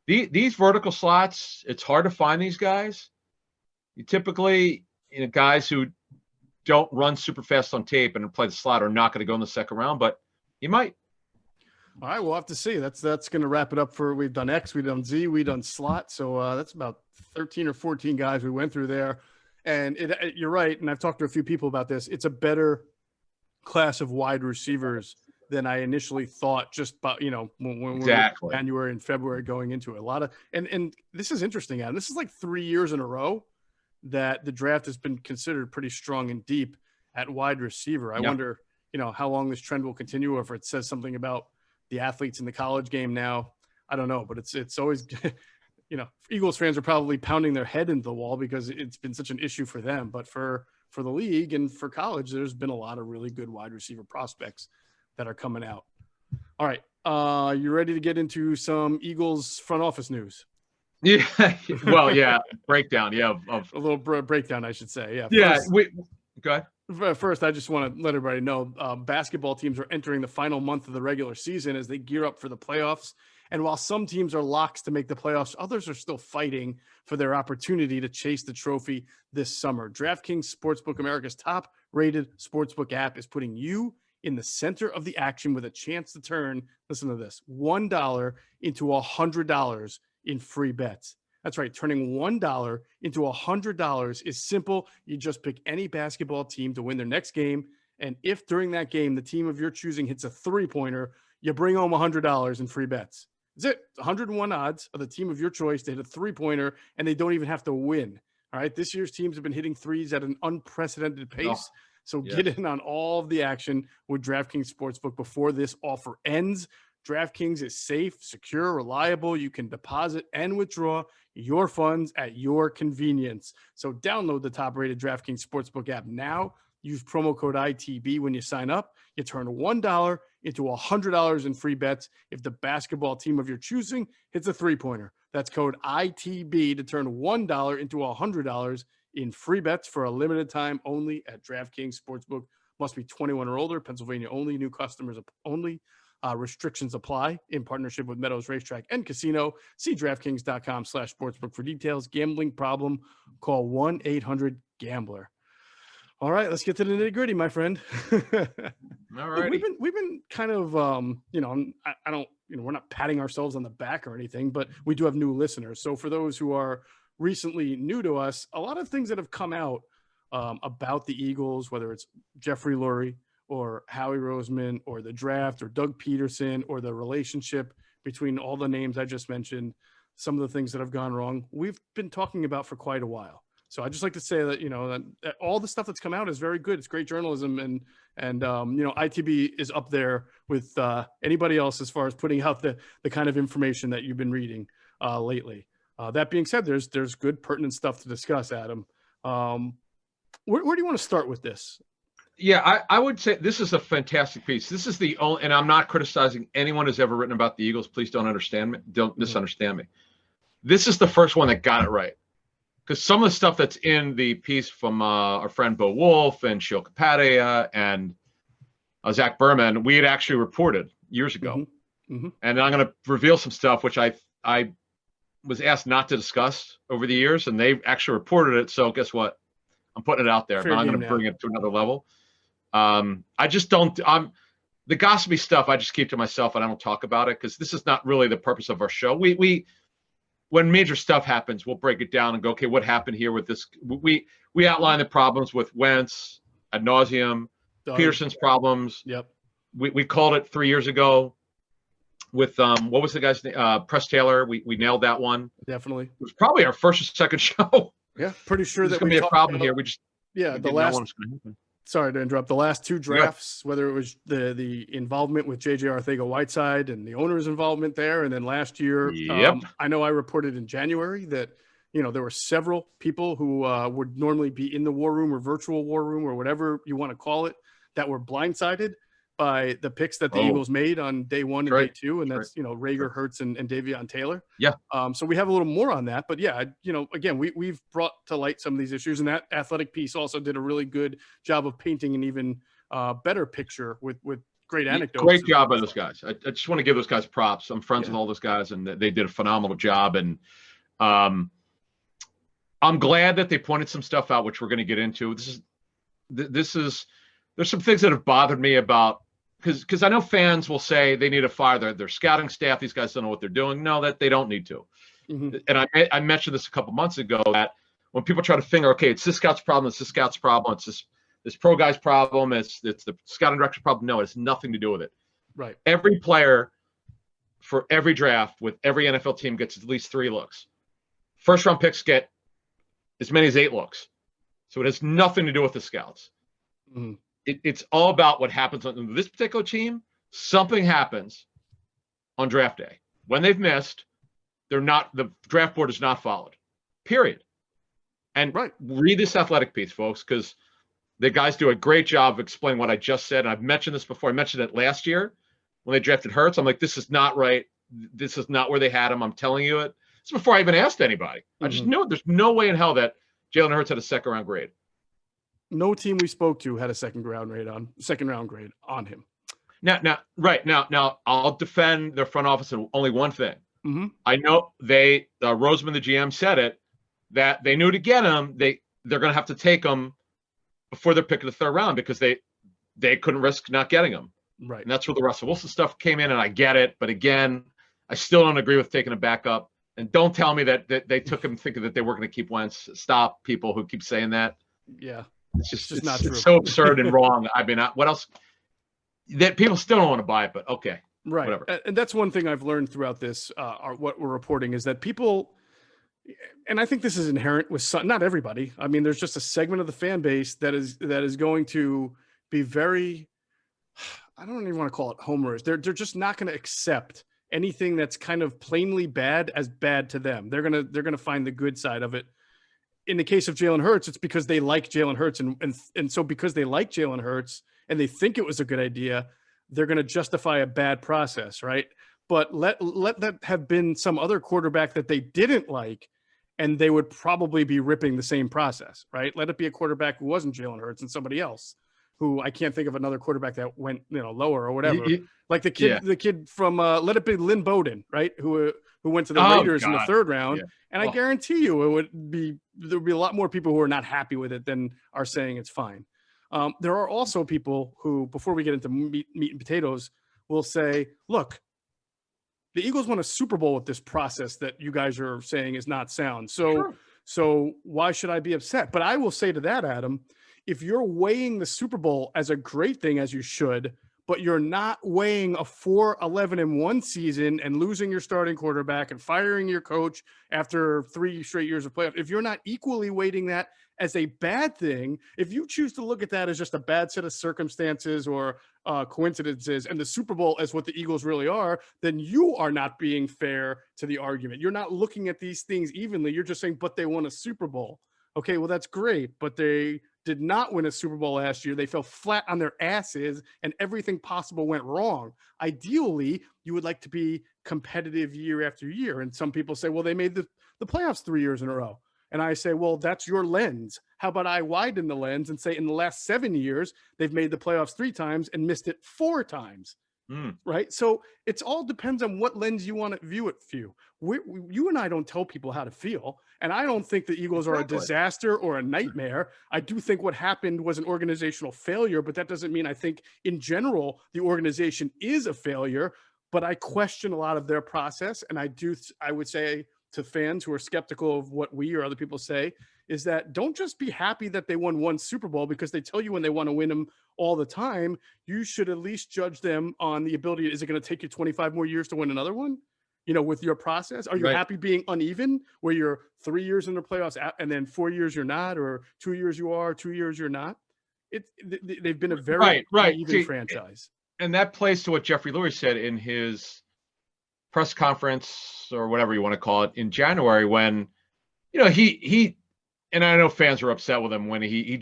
these vertical slots, it's hard to find these guys. You typically, guys who don't run super fast on tape and play the slot are not going to go in the second round, but you might. All right, we'll have to see. That's going to wrap it up for. We've done X, we've done Z, we've done slot. So that's about 13 or 14 guys we went through there. And you're right, and I've talked to a few people about this. It's a better class of wide receivers than I initially thought, just by, when Exactly. we're January and February going into it. A lot of, and this is interesting, Adam. This is like 3 years in a row that the draft has been considered pretty strong and deep at wide receiver. I wonder, how long this trend will continue, or if it says something about the athletes in the college game now. I don't know, but it's always, Eagles fans are probably pounding their head into the wall because it's been such an issue for them. But for the league and for college, there's been a lot of really good wide receiver prospects that are coming out. All right. You ready to get into some Eagles front office news? Yeah. Well, yeah. Breakdown. Yeah. Of a little breakdown, I should say. Yeah. Yeah. Go ahead. First, I just want to let everybody know basketball teams are entering the final month of the regular season as they gear up for the playoffs. And while some teams are locks to make the playoffs, others are still fighting for their opportunity to chase the trophy this summer. DraftKings Sportsbook, America's top-rated sportsbook app, is putting you in the center of the action with a chance to turn, listen to this, $1 into $100 in free bets. That's right. Turning $1 into $100 is simple. You just pick any basketball team to win their next game. And if during that game, the team of your choosing hits a three-pointer, you bring home $100 in free bets. That's it. 101 odds of the team of your choice to hit a three-pointer, and they don't even have to win. All right. This year's teams have been hitting threes at an unprecedented pace. So get in on all of the action with DraftKings Sportsbook before this offer ends. DraftKings is safe, secure, reliable. You can deposit and withdraw your funds at your convenience. So download the top-rated DraftKings Sportsbook app now. Use promo code ITB when you sign up. You turn $1 into $100 in free bets if the basketball team of your choosing hits a three-pointer. That's code ITB to turn $1 into $100 in free bets for a limited time only at DraftKings Sportsbook. Must be 21 or older. Pennsylvania only. New customers only. Restrictions apply in partnership with Meadows Racetrack and Casino. See DraftKings.com/sportsbook for details. Gambling problem? Call 1-800-GAMBLER. All right, let's get to the nitty-gritty, my friend. All right. We've been kind of, I don't, we're not patting ourselves on the back or anything, but we do have new listeners. So for those who are recently new to us, a lot of things that have come out about the Eagles, whether it's Jeffrey Lurie or Howie Roseman or the draft or Doug Peterson or the relationship between all the names I just mentioned, some of the things that have gone wrong, we've been talking about for quite a while. So I just like to say that, that all the stuff that's come out is very good. It's great journalism. And ITB is up there with anybody else as far as putting out the kind of information that you've been reading lately. That being said, there's good pertinent stuff to discuss, Adam. Where do you want to start with this? Yeah, I would say this is a fantastic piece. This is the only, and I'm not criticizing anyone who's ever written about the Eagles. Please don't misunderstand me. This is the first one that got it right. Because some of the stuff that's in the piece from our friend Bo Wolf and Shil Kapadia and Zach Berman, we had actually reported years ago. And I'm going to reveal some stuff which I was asked not to discuss over the years, and they actually reported it. So guess what? I'm putting it out there. Now I'm going to bring it to another level. I just don't. The gossipy stuff I just keep to myself, and I don't talk about it because this is not really the purpose of our show. When major stuff happens, we'll break it down and go, okay, what happened here with this? We outline the problems with Wentz ad nauseum, Peterson's problems. Yep. We called it 3 years ago with what was the guy's name? Press Taylor. We nailed that one. Definitely. It was probably our first or second show. Yeah, pretty sure there's going to be a problem here. Sorry to interrupt. The last two drafts, whether it was the involvement with J.J. Arcega-Whiteside and the owner's involvement there, and then last year, I know I reported in January that there were several people who would normally be in the war room or virtual war room or whatever you want to call it that were blindsided by the picks that the Eagles made on day one and day two, and that's Rager, Hurts, and Davion Taylor. Yeah. So we have a little more on that, but yeah, again, we've brought to light some of these issues, and that athletic piece also did a really good job of painting an even better picture with great anecdotes. Great job by those guys. I just want to give those guys props. I'm friends with all those guys, and they did a phenomenal job. And I'm glad that they pointed some stuff out, which we're going to get into. There's some things that have bothered me about. Because I know fans will say they need to fire their scouting staff. These guys don't know what they're doing. No, that they don't need to. And I mentioned this a couple months ago that when people try to finger, okay, it's this scout's problem, it's this scout's problem, it's this pro guy's problem. It's the scouting director's problem. No, it has nothing to do with it. Right. Every player for every draft with every NFL team gets at least 3 looks. First round picks get as many as 8 looks. So it has nothing to do with the scouts. Mm-hmm. It's all about what happens on this particular team. Something happens on draft day. When they've missed, the draft board is not followed. Period. And read this athletic piece, folks, because the guys do a great job of explaining what I just said. And I've mentioned this before. I mentioned it last year when they drafted Hurts. I'm like, this is not right. This is not where they had him. I'm telling you it. This is before I even asked anybody. I just knew it. There's no way in hell that Jalen Hurts had a second round grade. No team we spoke to had a second round grade on him. Now, I'll defend their front office in only one thing. Mm-hmm. I know Roseman, the GM, said it, that they knew to get him, they're going to have to take him before they're picking the 3rd round because they couldn't risk not getting him. Right. And that's where the Russell Wilson stuff came in, and I get it. But again, I still don't agree with taking him back up. And don't tell me that they took him thinking that they were going to keep Wentz. Stop, people who keep saying that. Yeah. It's just not true. It's so absurd and wrong. I mean, what else? That people still don't want to buy it, but okay. Right. Whatever. And that's one thing I've learned throughout this, what we're reporting, is that people, and I think this is inherent with not everybody. I mean, there's just a segment of the fan base that is going to be very, I don't even want to call it homers. They're just not going to accept anything that's kind of plainly bad as bad to them. They're gonna find the good side of it. In the case of Jalen Hurts, it's because they like Jalen Hurts, and so because they like Jalen Hurts and they think it was a good idea, they're going to justify a bad process, right? But let that have been some other quarterback that they didn't like, and they would probably be ripping the same process, right? Let it be a quarterback who wasn't Jalen Hurts and somebody else, who I can't think of another quarterback that went lower or whatever. Like the kid from let it be Lynn Bowden, right? Who went to the Raiders in the 3rd round. Yeah. And I guarantee you there would be a lot more people who are not happy with it than are saying it's fine. There are also people who, before we get into meat and potatoes, will say, look, the Eagles won a Super Bowl with this process that you guys are saying is not sound. So why should I be upset? But I will say to that, Adam, if you're weighing the Super Bowl as a great thing, as you should, but you're not weighing a 4-11-1 season and losing your starting quarterback and firing your coach after 3 straight years of playoffs, if you're not equally weighting that as a bad thing, if you choose to look at that as just a bad set of circumstances or coincidences and the Super Bowl as what the Eagles really are, then you are not being fair to the argument. You're not looking at these things evenly. You're just saying, but they won a Super Bowl. Okay, well, that's great, but they did not win a Super Bowl last year. They fell flat on their asses and everything possible went wrong. Ideally, you would like to be competitive year after year. And some people say, well, they made the playoffs 3 years in a row. And I say, well, that's your lens. How about I widen the lens and say in the last 7 years, they've made the playoffs 3 times and missed it 4 times. Right. So it's all depends on what lens you want to view it through. You and I don't tell people how to feel. And I don't think the Eagles are a disaster or a nightmare. I do think what happened was an organizational failure, but that doesn't mean I think in general, the organization is a failure, but I question a lot of their process. And I would say to fans who are skeptical of what we or other people say is that don't just be happy that they won 1 Super Bowl because they tell you when they want to win them all the time. You should at least judge them on the ability. Is it going to take you 25 more years to win another one? With your process? Are you happy being uneven where you're 3 years in the playoffs and then 4 years you're not, or 2 years you are, 2 years you're not? They've been a very uneven franchise. And that plays to what Jeffrey Lurie said in his press conference or whatever you want to call it in January when, he and I know fans were upset with him when he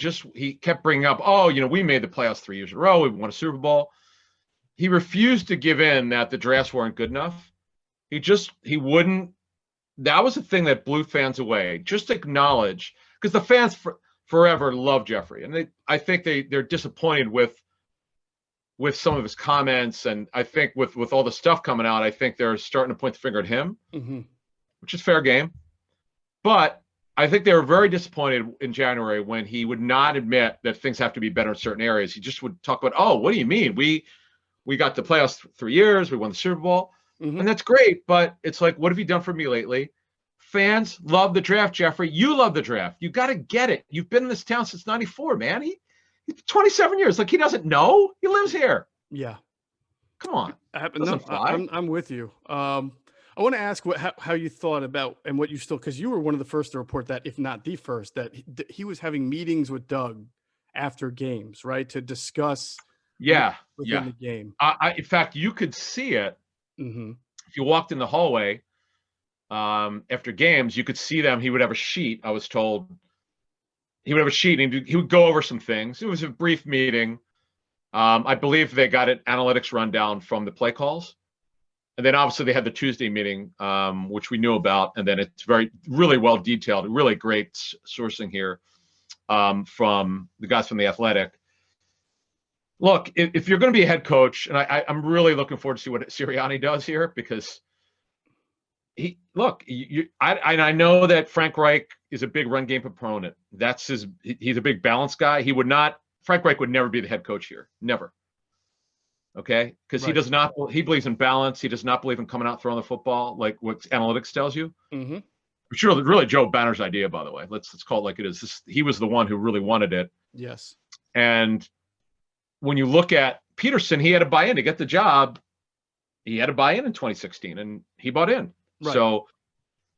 kept bringing up, we made the playoffs 3 years in a row. We won a Super Bowl. He refused to give in that the drafts weren't good enough. He wouldn't. That was the thing that blew fans away. Just acknowledge, because the fans forever loved Jeffrey. And I think they're disappointed with some of his comments. And I think with all the stuff coming out, I think they're starting to point the finger at him, which is fair game. But I think they were very disappointed in January when he would not admit that things have to be better in certain areas. He just would talk about, what do you mean? We got the playoffs 3 years. We won the Super Bowl. And that's great. But it's like, what have you done for me lately? Fans love the draft, Jeffrey. You love the draft. You got to get it. You've been in this town since '94, man. He's 27 years. Like, he doesn't know. He lives here. Yeah. Come on. I'm with you. I want to ask how you thought about and what you still, because you were one of the first to report that, if not the first, that he was having meetings with Doug after games, right, to discuss within the game. In fact, you could see it Mm-hmm. if you walked in the hallway after games. You could see them. He would have a sheet. I was told he would have a sheet, and he would go over some things. It was a brief meeting. I believe they got an analytics rundown from the play calls. And then obviously they had the Tuesday meeting, which we knew about. And then it's really well detailed, really great sourcing here from the guys from The Athletic. Look, if you're going to be a head coach, and I'm really looking forward to see what Sirianni does here, because I know that Frank Reich is a big run game proponent. He's a big balance guy. Frank Reich would never be the head coach here. Never. Okay, because he believes in balance. He does not believe in coming out throwing the football like what analytics tells you. Mm-hmm. Which really Joe Banner's idea, by the way. Let's call it like it is. He was the one who really wanted it. Yes. And when you look at Peterson, he had to buy in to get the job. He had to buy in 2016, and he bought in. Right. So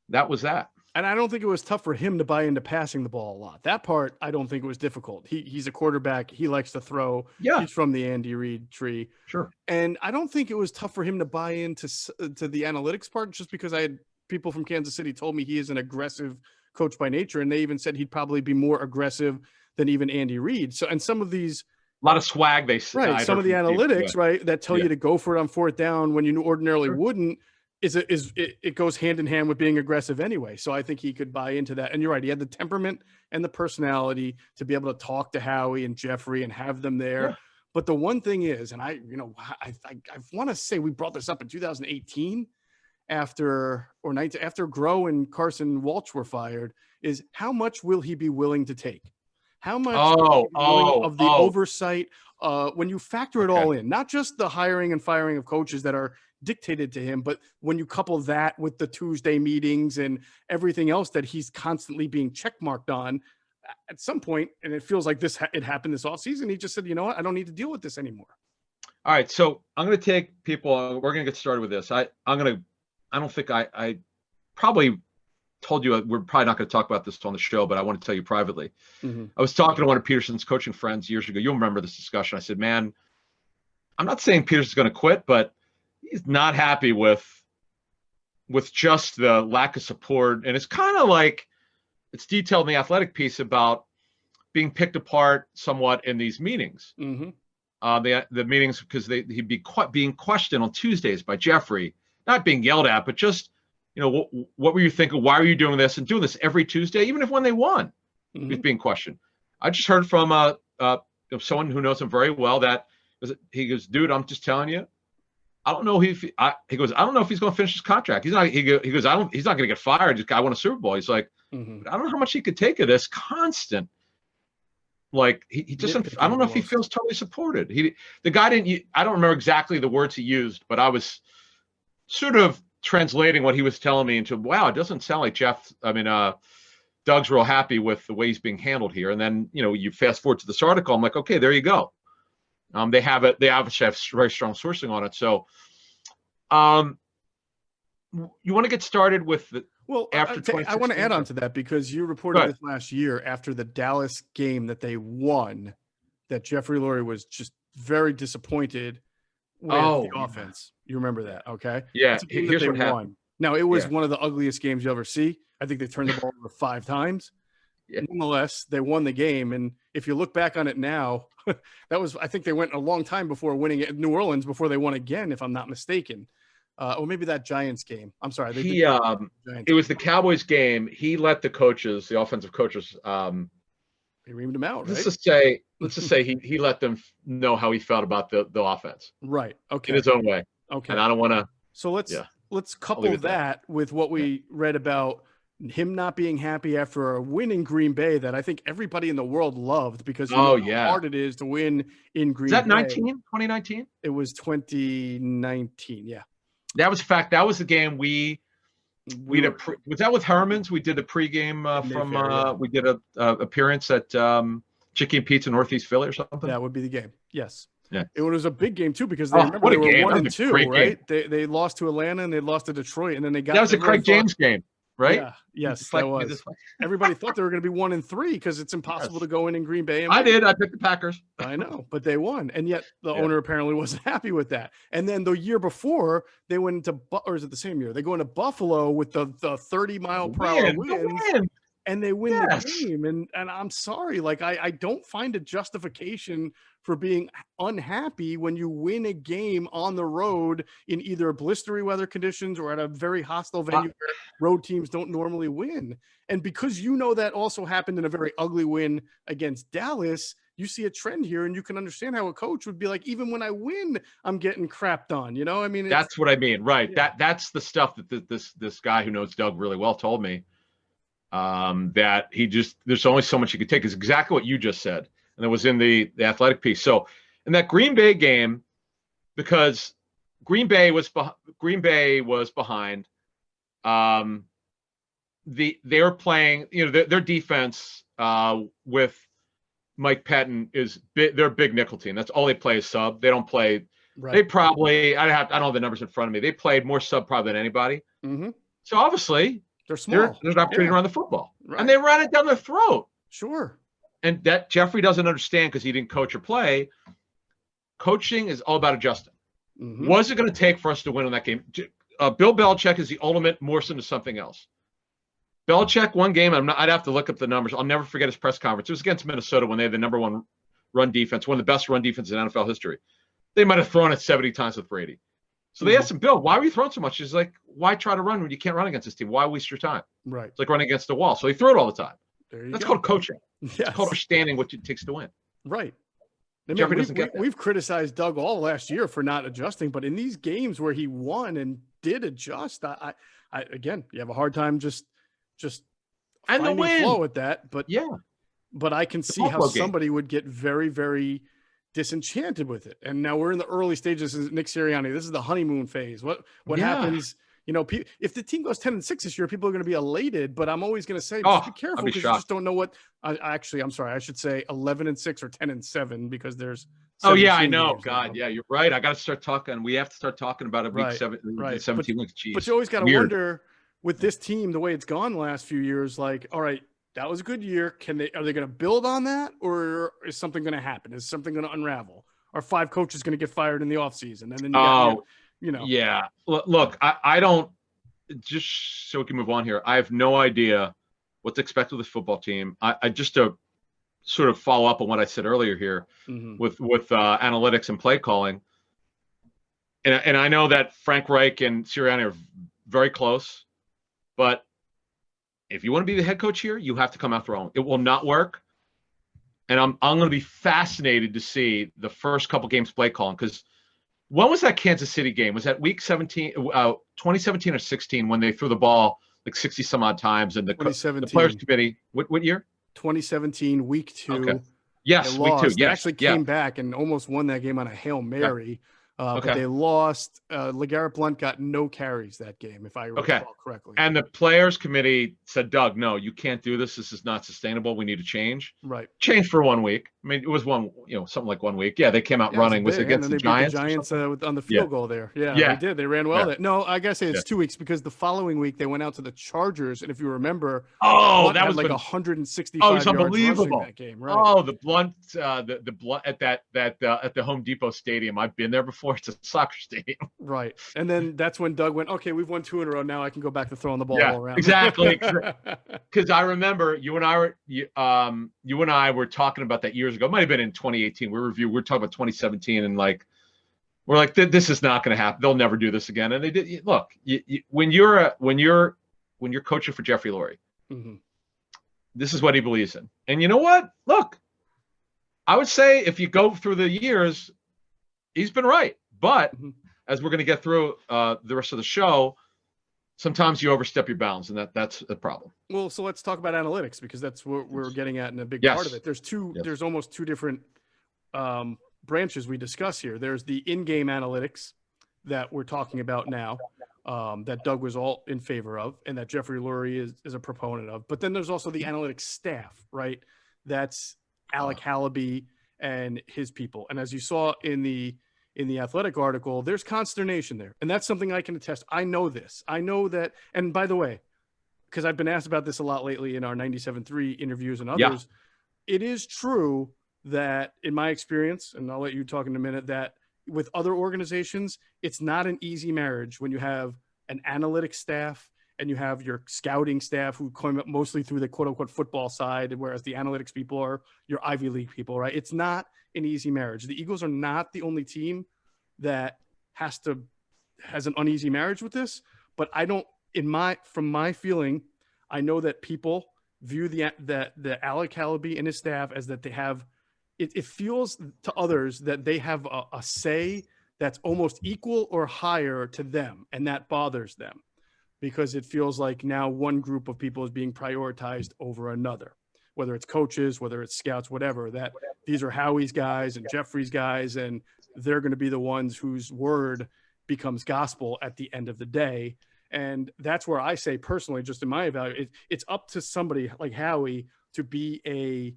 that was that. And I don't think it was tough for him to buy into passing the ball a lot. That part, I don't think it was difficult. He's a quarterback. He likes to throw. Yeah. He's from the Andy Reid tree. Sure. And I don't think it was tough for him to buy into to the analytics part, just because I had people from Kansas City told me he is an aggressive coach by nature. And they even said he'd probably be more aggressive than even Andy Reid. So, and some of these, a lot of swag they say. Right. Some of the analytics, right, that tell you to go for it on fourth down when you ordinarily wouldn't. It goes hand in hand with being aggressive anyway. So I think he could buy into that. And you're right. He had the temperament and the personality to be able to talk to Howie and Jeffrey and have them there. Yeah. But the one thing is, and I want to say we brought this up in 2018 after Groh and Carson Walsh were fired, is how much will he be willing to take? How much of the oversight when you factor it all in, not just the hiring and firing of coaches that are dictated to him, but when you couple that with the Tuesday meetings and everything else that he's constantly being checkmarked on, at some point, and it feels like it happened this offseason, he just said, you know what, I don't need to deal with this anymore. All right, so I'm going to take people. We're going to get started with this. I don't think I probably told you we're probably not going to talk about this on the show, but I want to tell you privately. Mm-hmm. I was talking to one of Peterson's coaching friends years ago. You'll remember this discussion. I said, man, I'm not saying Peterson's going to quit, but he's not happy with just the lack of support. And it's kind of like it's detailed in the Athletic piece about being picked apart somewhat in these meetings. Mm-hmm. The meetings, because he'd be being questioned on Tuesdays by Jeffrey, not being yelled at, but just, what were you thinking? Why are you doing this? And doing this every Tuesday, even if when they won, mm-hmm. He's being questioned. I just heard from someone who knows him very well that he goes, dude, I'm just telling you, I don't know if I don't know if he's going to finish his contract. He's not. He's not going to get fired. This guy won a Super Bowl. He's like, mm-hmm. I don't know how much he could take of this constant. Like he just, I don't know if he feels totally supported. The guy didn't. I don't remember exactly the words he used, but I was sort of translating what he was telling me into, wow, it doesn't sound like Doug's real happy with the way he's being handled here. And then, you fast forward to this article. I'm like, okay, there you go. They have it. They obviously have very strong sourcing on it. So, you want to get started with the I want to add on to that because you reported this last year after the Dallas game that they won, that Jeffrey Lurie was just very disappointed with the offense. You remember that, okay? Yeah. Here's what happened. Now it was one of the ugliest games you'll ever see. I think they turned the ball over 5 times. Yeah. Nonetheless, they won the game. And if you look back on it now, I think they went a long time before winning it in New Orleans before they won again, if I'm not mistaken. Or maybe that Giants game. I'm sorry. It was the Cowboys game. He let the coaches, the offensive coaches, he reamed them out, right? Let's just say he let them know how he felt about the offense. Right. Okay. In his own way. Okay. And I don't want to. So let's couple that with what we read about him not being happy after a win in Green Bay that I think everybody in the world loved because how hard it is to win in Green Bay. Is that 2019? It was 2019. Yeah. That was the game we was that with Herman's? We did a pregame we did a appearance at Chicky and Pizza Northeast Philly or something? That would be the game. Yes. Yeah. It was a big game too because they remember they were 1-2, right? They lost to Atlanta and they lost to Detroit, and then they got. That was a Craig James game, right? Yeah. Yes, that was. Everybody thought they were going to be 1-3 because it's impossible to go in Green Bay. And I did. I picked the Packers. I know, but they won, and yet the owner apparently wasn't happy with that. And then the year before, they went into, or is it the same year? They go into Buffalo with the 30-mile-per-hour winds. And they win the game. And I'm sorry, like I don't find a justification for being unhappy when you win a game on the road in either blistery weather conditions or at a very hostile venue where road teams don't normally win. And because that also happened in a very ugly win against Dallas, you see a trend here, and you can understand how a coach would be like, even when I win, I'm getting crapped on. I mean, that's what I mean, right? Yeah. That's the stuff that this guy who knows Doug really well told me. That there's only so much you could take is exactly what you just said. And it was in the athletic piece. So in that Green Bay game, because Green Bay was behind, they were playing, their defense, with Mike Pettin they're a big nickel team. That's all they play is sub. They don't play. Right. They probably, I don't have the numbers in front of me. They played more sub probably than anybody. Mm-hmm. So obviously, they're small. There's an opportunity to run the football. Right. And they ran it down their throat. Sure. And that Jeffrey doesn't understand because he didn't coach or play. Coaching is all about adjusting. Mm-hmm. What is it going to take for us to win on that game? Bill Belichick is the ultimate Morrison to something else. Belichick, one game, I'd have to look up the numbers. I'll never forget his press conference. It was against Minnesota when they had the number one run defense, one of the best run defenses in NFL history. They might have thrown it 70 times with Brady. So they asked him, Bill, why were you throwing so much? He's like, why try to run when you can't run against this team? Why waste your time? Right. It's like running against the wall. So he threw it all the time. That's called coaching. Yes. It's called understanding what it takes to win. Right. I mean, Jeffrey doesn't get that. We've criticized Doug all last year for not adjusting, but in these games where he won and did adjust, I again, you have a hard time just and finding the win. flow with that. But but I can see how somebody would get very, very disenchanted with it. And now we're in the early stages. This is Nick Sirianni. This is the honeymoon phase. What happens? If the team goes 10-6 this year, people are going to be elated. But I'm always going to say, just be careful because you just don't know what. I'm sorry. I should say 11-6 or 10-7 because there's. Oh yeah, I know. God, yeah, you're right. I got to start talking. We have to start talking about it. Week 17 weeks. Jeez. But you always got to wonder with this team the way it's gone the last few years. Like, all right, that was a good year. Are they going to build on that, or is something going to happen? Is something going to unravel? Are 5 coaches going to get fired in the offseason? And then yeah. Look, I don't. Just so we can move on here. I have no idea what's expected of this football team. I just to sort of follow up on what I said earlier here with analytics and play calling. And I know that Frank Reich and Sirianni are very close, but if you want to be the head coach here, you have to come out throwing. It will not work. And I'm going to be fascinated to see the first couple games play calling, because when was that Kansas City game? Was that week 2017 or 16 when they threw the ball like 60 some odd times and the players committee? What year? 2017, week 2. Okay. Yes, week 2. Yes. They actually came back and almost won that game on a Hail Mary. But they lost. LeGarrette Blount got no carries that game, if I recall correctly. And the players committee said, Doug, no, you can't do this. This is not sustainable. We need to change. Right. Change for 1 week. I mean, it was something like 1 week. Yeah, they came out running. Was it against the Giants? The Giants on the field goal there. Yeah, they did. They ran well there. No, I gotta say it's 2 weeks because the following week they went out to the Chargers, and if you remember, that was like 165 yards unbelievable. That game. Right. Oh, the Blount, the Blount at the Home Depot Stadium. I've been there before. It's a soccer stadium. Right. And then that's when Doug went, okay, we've won 2 in a row. Now I can go back to throwing the ball all around. Exactly. Because I remember you and I were talking about that years ago. It might have been in 2018. We were talking about 2017, and we're like, this is not going to happen. They'll never do this again. And they did. Look, when you're coaching for Jeffrey Lurie, this is what he believes in. And you know what? Look, I would say if you go through the years, he's been right. But as we're going to get through the rest of the show, sometimes you overstep your bounds, and that's a problem. Well, so let's talk about analytics, because that's what we're getting at in a big part of it. There's almost 2 different branches we discuss here. There's the in-game analytics that we're talking about now, that Doug was all in favor of, and that Jeffrey Lurie is a proponent of. But then there's also the analytics staff, right? That's Alec Hallaby and his people. And as you saw in the Athletic article, there's consternation there. And that's something I can attest. I know this. I know that. And by the way, because I've been asked about this a lot lately in our 97.3 interviews and others, it is true that in my experience, and I'll let you talk in a minute, that with other organizations, it's not an easy marriage when you have an analytics staff and you have your scouting staff who come up mostly through the quote unquote football side, whereas the analytics people are your Ivy League people, right? It's not an easy marriage. The Eagles are not the only team that has an uneasy marriage with this, but I don't, from my feeling, I know that people view the Alec Hallaby and his staff as that they have, it feels to others that they have a say that's almost equal or higher to them. And that bothers them because it feels like now one group of people is being prioritized over another, whether it's coaches, whether it's scouts, whatever, that these are Howie's guys and Jeffrey's guys, and they're going to be the ones whose word becomes gospel at the end of the day. And that's where I say personally, just in my evaluation, it's up to somebody like Howie to be a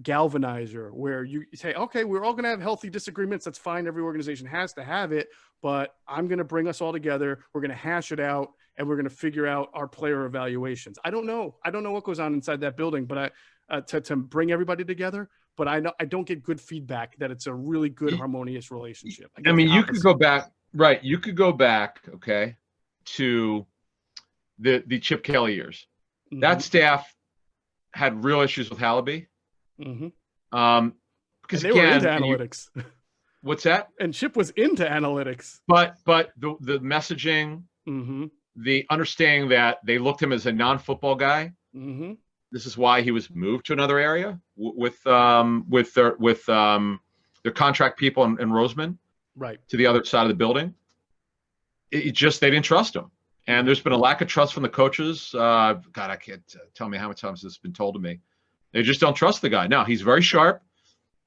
galvanizer where you say, okay, we're all going to have healthy disagreements. That's fine. Every organization has to have it, but I'm going to bring us all together. We're going to hash it out and we're going to figure out our player evaluations. I don't know what goes on inside that building, but to bring everybody together, but I don't get good feedback that it's a really good harmonious relationship. I mean, you could go back, right. You could go back, okay, to the Chip Kelly years. Mm-hmm. That staff had real issues with Hallaby. Mm-hmm. Because they were into analytics. What's that? And Chip was into analytics. But the messaging, mm-hmm. the understanding that they looked him as a non-football guy. Mm-hmm. This is why he was moved to another area with their contract people and Roseman, right, to the other side of the building. They didn't trust him. And there's been a lack of trust from the coaches. God, I can't tell me how many times this has been told to me. They just don't trust the guy. Now, he's very sharp.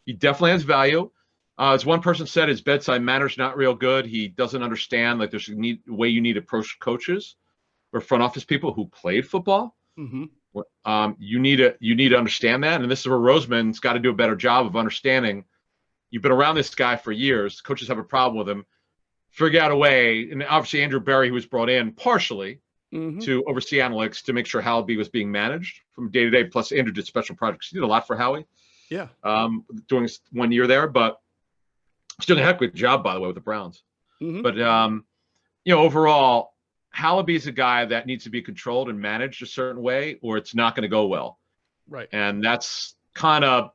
He definitely has value. As one person said, his bedside manner's not real good. He doesn't understand like there's a way you need to approach coaches or front office people who played football. Mm-hmm. You need to understand that. And this is where Roseman's got to do a better job of understanding. You've been around this guy for years. Coaches have a problem with him. Figure out a way. And obviously Andrew Berry, who was brought in partially to oversee analytics to make sure Hallaby was being managed from day to day. Plus Andrew did special projects. He did a lot for Howie. Yeah. Doing 1 year there, but he's doing a heck of a job, by the way, with the Browns. Mm-hmm. But, overall, Hallaby's a guy that needs to be controlled and managed a certain way, or it's not going to go well. Right. And that's kind of,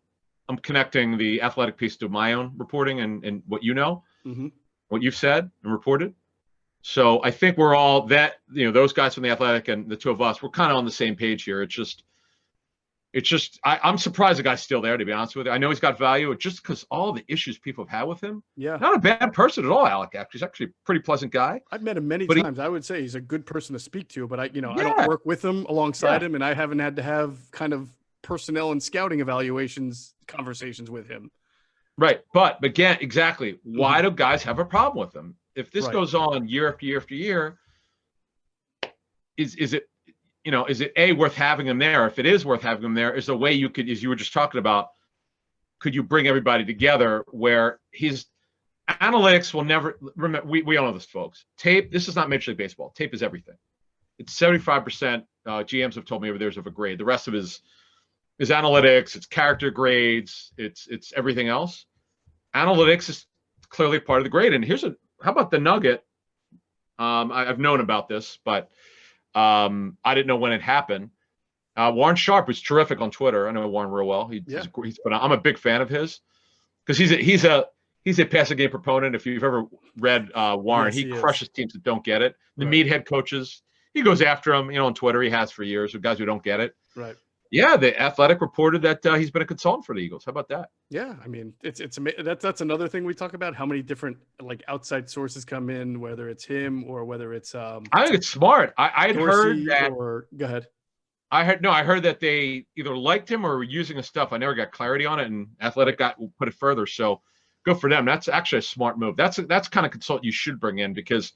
I'm connecting the athletic piece to my own reporting and what you know, what you've said and reported. So I think we're all those guys from the Athletic and the two of us, we're kind of on the same page here. It's just, I'm surprised the guy's still there, to be honest with you. I know he's got value, just because all the issues people have had with him. Yeah. Not a bad person at all, Alec. Actually, he's actually a pretty pleasant guy. I've met him many times. I would say he's a good person to speak to, but I don't work with him alongside him, and I haven't had to have kind of personnel and scouting conversations with him. Right. But again, exactly. Why do guys have a problem with him? If this goes on year after year after year, is it A, worth having him there? If it is worth having him there, is a way you could, as you were just talking about, could you bring everybody together where his analytics will never, remember, we all know this, folks. Tape, this is not Major League Baseball. Tape is everything. It's 75%, GMs have told me over there's of a grade. The rest of it is analytics, it's character grades, it's everything else. Analytics is clearly part of the grade. And how about the nugget? I've known about this, but I didn't know when it happened. Warren Sharp was terrific on Twitter. I know Warren real well. But I'm a big fan of his because he's a passing game proponent. If you've ever read Warren, he crushes teams that don't get it. The meathead coaches, he goes after them. On Twitter, he has for years with guys who don't get it. Right. Yeah, the Athletic reported that he's been a consultant for the Eagles. How about that? Yeah, I mean, that's another thing we talk about. How many different outside sources come in, whether it's him or whether it's. I think it's smart. I'd heard that. Go ahead. I heard that they either liked him or were using his stuff. I never got clarity on it, and Athletic put it further. So good for them. That's actually a smart move. That's kind of consultant you should bring in because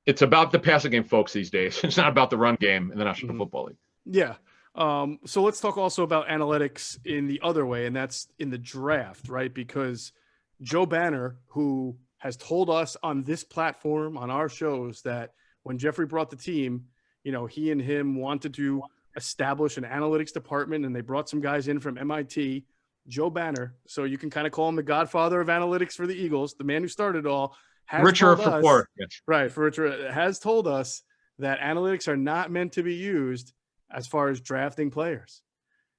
it's about the passing game folks these days. It's not about the run game in the National Football League. Yeah. So let's talk also about analytics in the other way, and that's in the draft, right? Because Joe Banner, who has told us on this platform, on our shows, that when Jeffrey brought the team, he and him wanted to establish an analytics department, and they brought some guys in from MIT. Joe Banner, so you can kind of call him the godfather of analytics for the Eagles, the man who started it all, has told us, right, for Richard, has told us that analytics are not meant to be used as far as drafting players.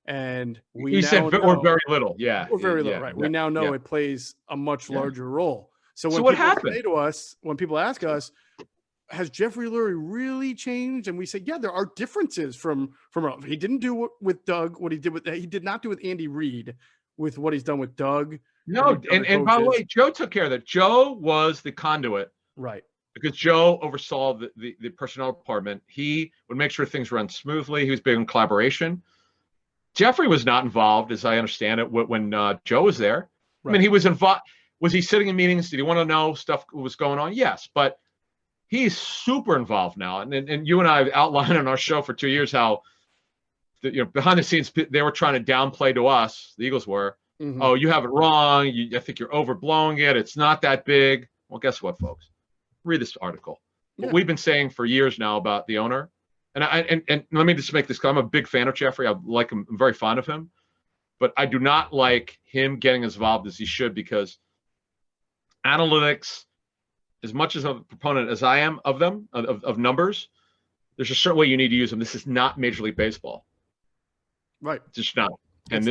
And he said, or very little. Yeah. Or very little, right. We now know it plays a much larger role. So when people say to us, when people ask us, has Jeffrey Lurie really changed? And we say, yeah, there are differences from he didn't do with Doug what he did with, he did not do with Andy Reid with what he's done with Doug. No, and by the way, Joe took care of that. Joe was the conduit. Right. Because Joe oversaw the personnel department. He would make sure things run smoothly. He was big on collaboration. Jeffrey was not involved, as I understand it, when Joe was there. Right. I mean, he was involved. Was he sitting in meetings? Did he want to know stuff was going on? Yes, but he's super involved now. And you and I outlined on our show for 2 years how, behind the scenes, they were trying to downplay to us, the Eagles were, oh, you have it wrong. I think you're overblowing it. It's not that big. Well, guess what, folks? Read this article. What we've been saying for years now about the owner. And let me just make this clear. I'm a big fan of Jeffrey. I like him. I'm very fond of him. But I do not like him getting as involved as he should, because analytics, as much as a proponent as I am of them, of numbers, there's a certain way you need to use them. This is not Major League Baseball. Right. It's just not. And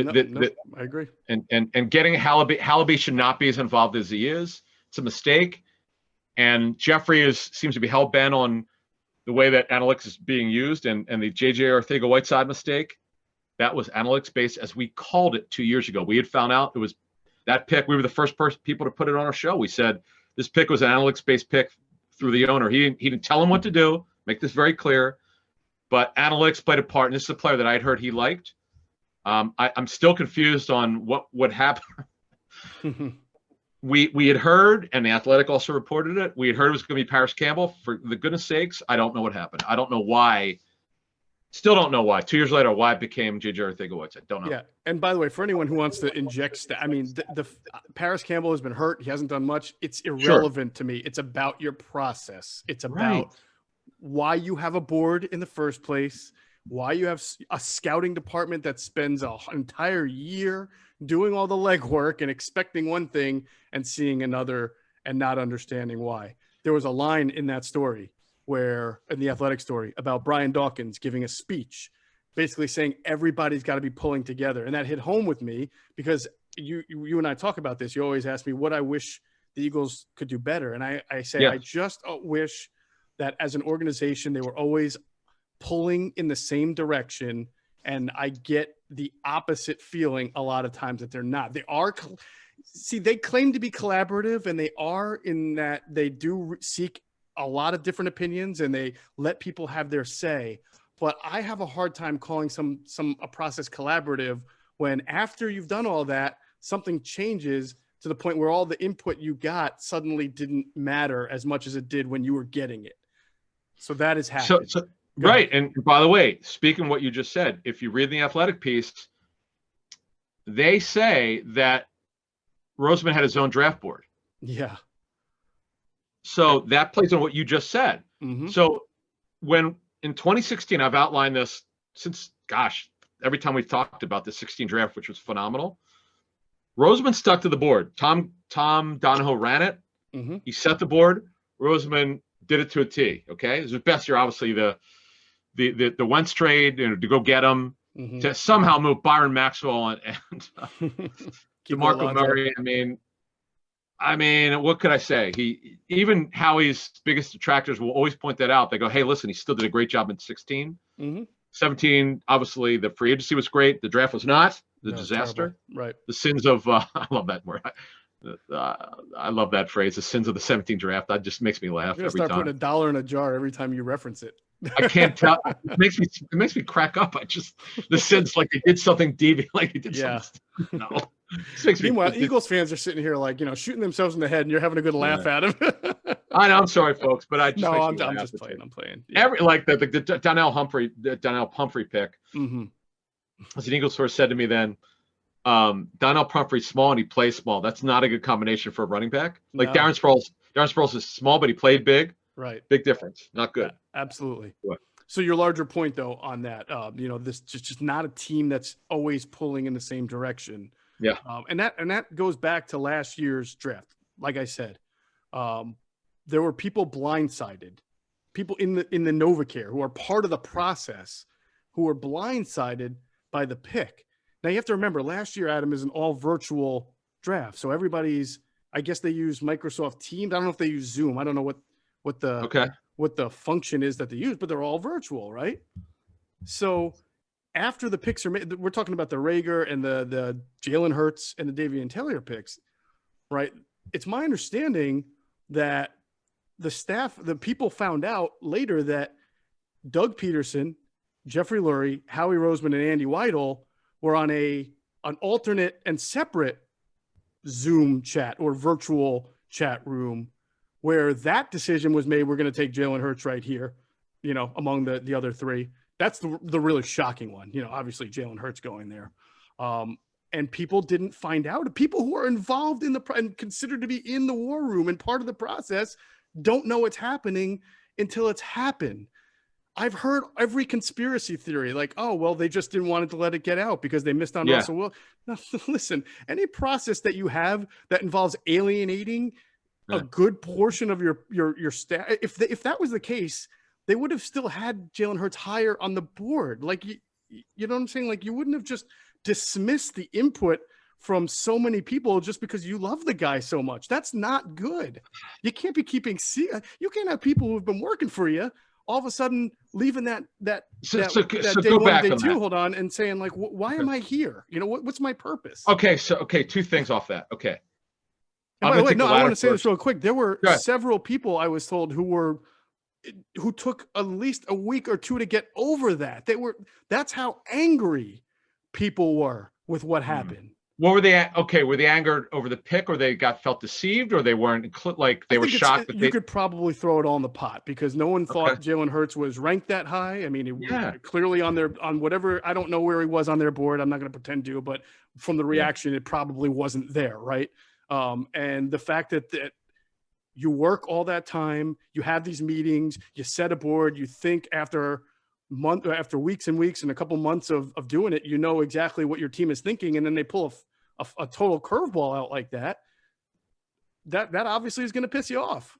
I agree. And getting Hallaby should not be as involved as he is. It's a mistake. And Jeffrey seems to be hell-bent on the way that analytics is being used, and the J.J. Arcega-Whiteside mistake. That was analytics-based, as we called it 2 years ago. We had found out it was that pick. We were the first people to put it on our show. We said this pick was an analytics-based pick through the owner. He didn't tell him what to do. Make this very clear. But analytics played a part, and this is a player that I'd heard he liked. I'm still confused on what would happen. We had heard, and the Athletic also reported it, we had heard it was going to be Paris Campbell. For the goodness sakes, I don't know what happened. I don't know why. Still don't know why. 2 years later, why it became J.J. Arcega-Whiteside. Don't know. Yeah, and by the way, for anyone who wants to inject the Paris Campbell has been hurt. He hasn't done much. It's irrelevant to me. It's about your process. It's about why you have a board in the first place, why you have a scouting department that spends an entire year doing all the legwork and expecting one thing and seeing another and not understanding why. There was a line in that story in the Athletic story about Brian Dawkins giving a speech, basically saying everybody's got to be pulling together. And that hit home with me because you and I talk about this. You always ask me what I wish the Eagles could do better. And I say, I just wish that as an organization, they were always pulling in the same direction. And I get the opposite feeling a lot of times that they're not. They are, they claim to be collaborative, and they are, in that they do seek a lot of different opinions and they let people have their say. But I have a hard time calling a process collaborative when, after you've done all that, something changes to the point where all the input you got suddenly didn't matter as much as it did when you were getting it. So that is happening. Right. And by the way, speaking of what you just said, if you read the Athletic piece, they say that Roseman had his own draft board. Yeah. So that plays on what you just said. Mm-hmm. So when in 2016, I've outlined this since, every time we've talked about the 16 draft, which was phenomenal. Roseman stuck to the board. Tom Donahoe ran it. Mm-hmm. He set the board. Roseman did it to a T. Okay. It was the best year, obviously, the Wentz trade, to go get him, mm-hmm. to somehow move Byron Maxwell and DeMarco Murray. I mean, what could I say? Even Howie's biggest detractors will always point that out. They go, hey, listen, he still did a great job in 16. Mm-hmm. 17, obviously, the free agency was great. The draft was not. Disaster. Terrible. Right. The sins of, I love that word. I love that phrase, the sins of the 17 draft. That just makes me laugh every time. Start putting $1 in a jar every time you reference it. I can't tell. It makes me crack up. The sins, like they did something deviant, like they did something. No. Meanwhile, Eagles fans are sitting here like, shooting themselves in the head, and you're having a good laugh at them. I know. I'm sorry, folks, but I'm just playing. I'm playing. Yeah. Every the Donnell Humphrey pick. Mm-hmm. as an Eagles source said to me then, Donnell Pumphrey's small and he plays small. That's not a good combination for a running back. Like No. Darren Sproles is small, but he played big. Right. Big difference. Not good. Yeah, absolutely. What? So your larger point, though, on that, this just not a team that's always pulling in the same direction. Yeah. And that goes back to last year's draft. Like I said, there were people blindsided, people in the NovaCare who are part of the process, who were blindsided by the pick. Now you have to remember, last year, Adam, is an all virtual draft, so everybody's. I guess they use Microsoft Teams. I don't know if they use Zoom. I don't know what the function is that they use, but they're all virtual, right? So after the picks are made, we're talking about the Rager and the Jalen Hurts and the Davian Taylor picks, right? It's my understanding that the people found out later that Doug Peterson, Jeffrey Lurie, Howie Roseman, and Andy Waddle were on an alternate and separate Zoom chat or virtual chat room where that decision was made. We're going to take Jalen Hurts right here, among the other three. That's the really shocking one. Obviously Jalen Hurts going there. And people didn't find out. People who are involved in and considered to be in the war room and part of the process don't know what's happening until it's happened. I've heard every conspiracy theory, like, oh, well, they just didn't want to let it get out because they missed on Russell Wilson. No, listen, any process that you have that involves alienating a good portion of your staff, if that was the case, they would have still had Jalen Hurts higher on the board. Like, you know what I'm saying? Like, you wouldn't have just dismissed the input from so many people just because you love the guy so much. That's not good. You can't be you can't have people who've been working for you all of a sudden leaving that day one, day two, hold on, and saying like, why am I here? What's my purpose? Okay. Two things off that. Okay. And by the way, I want to say this real quick. There were several people I was told who took at least a week or two to get over that. That's how angry people were with what happened. What were they? Okay, were they angered over the pick, or they felt deceived, or they weren't they were shocked? You could probably throw it all in the pot because no one thought Jalen Hurts was ranked that high. I mean, clearly on whatever. I don't know where he was on their board. I'm not going to pretend to, but from the reaction, it probably wasn't there, right? And the fact that you work all that time, you have these meetings, you set a board, you think after weeks and weeks and a couple months of doing it, you know exactly what your team is thinking, and then they pull a total curveball out like that obviously is going to piss you off.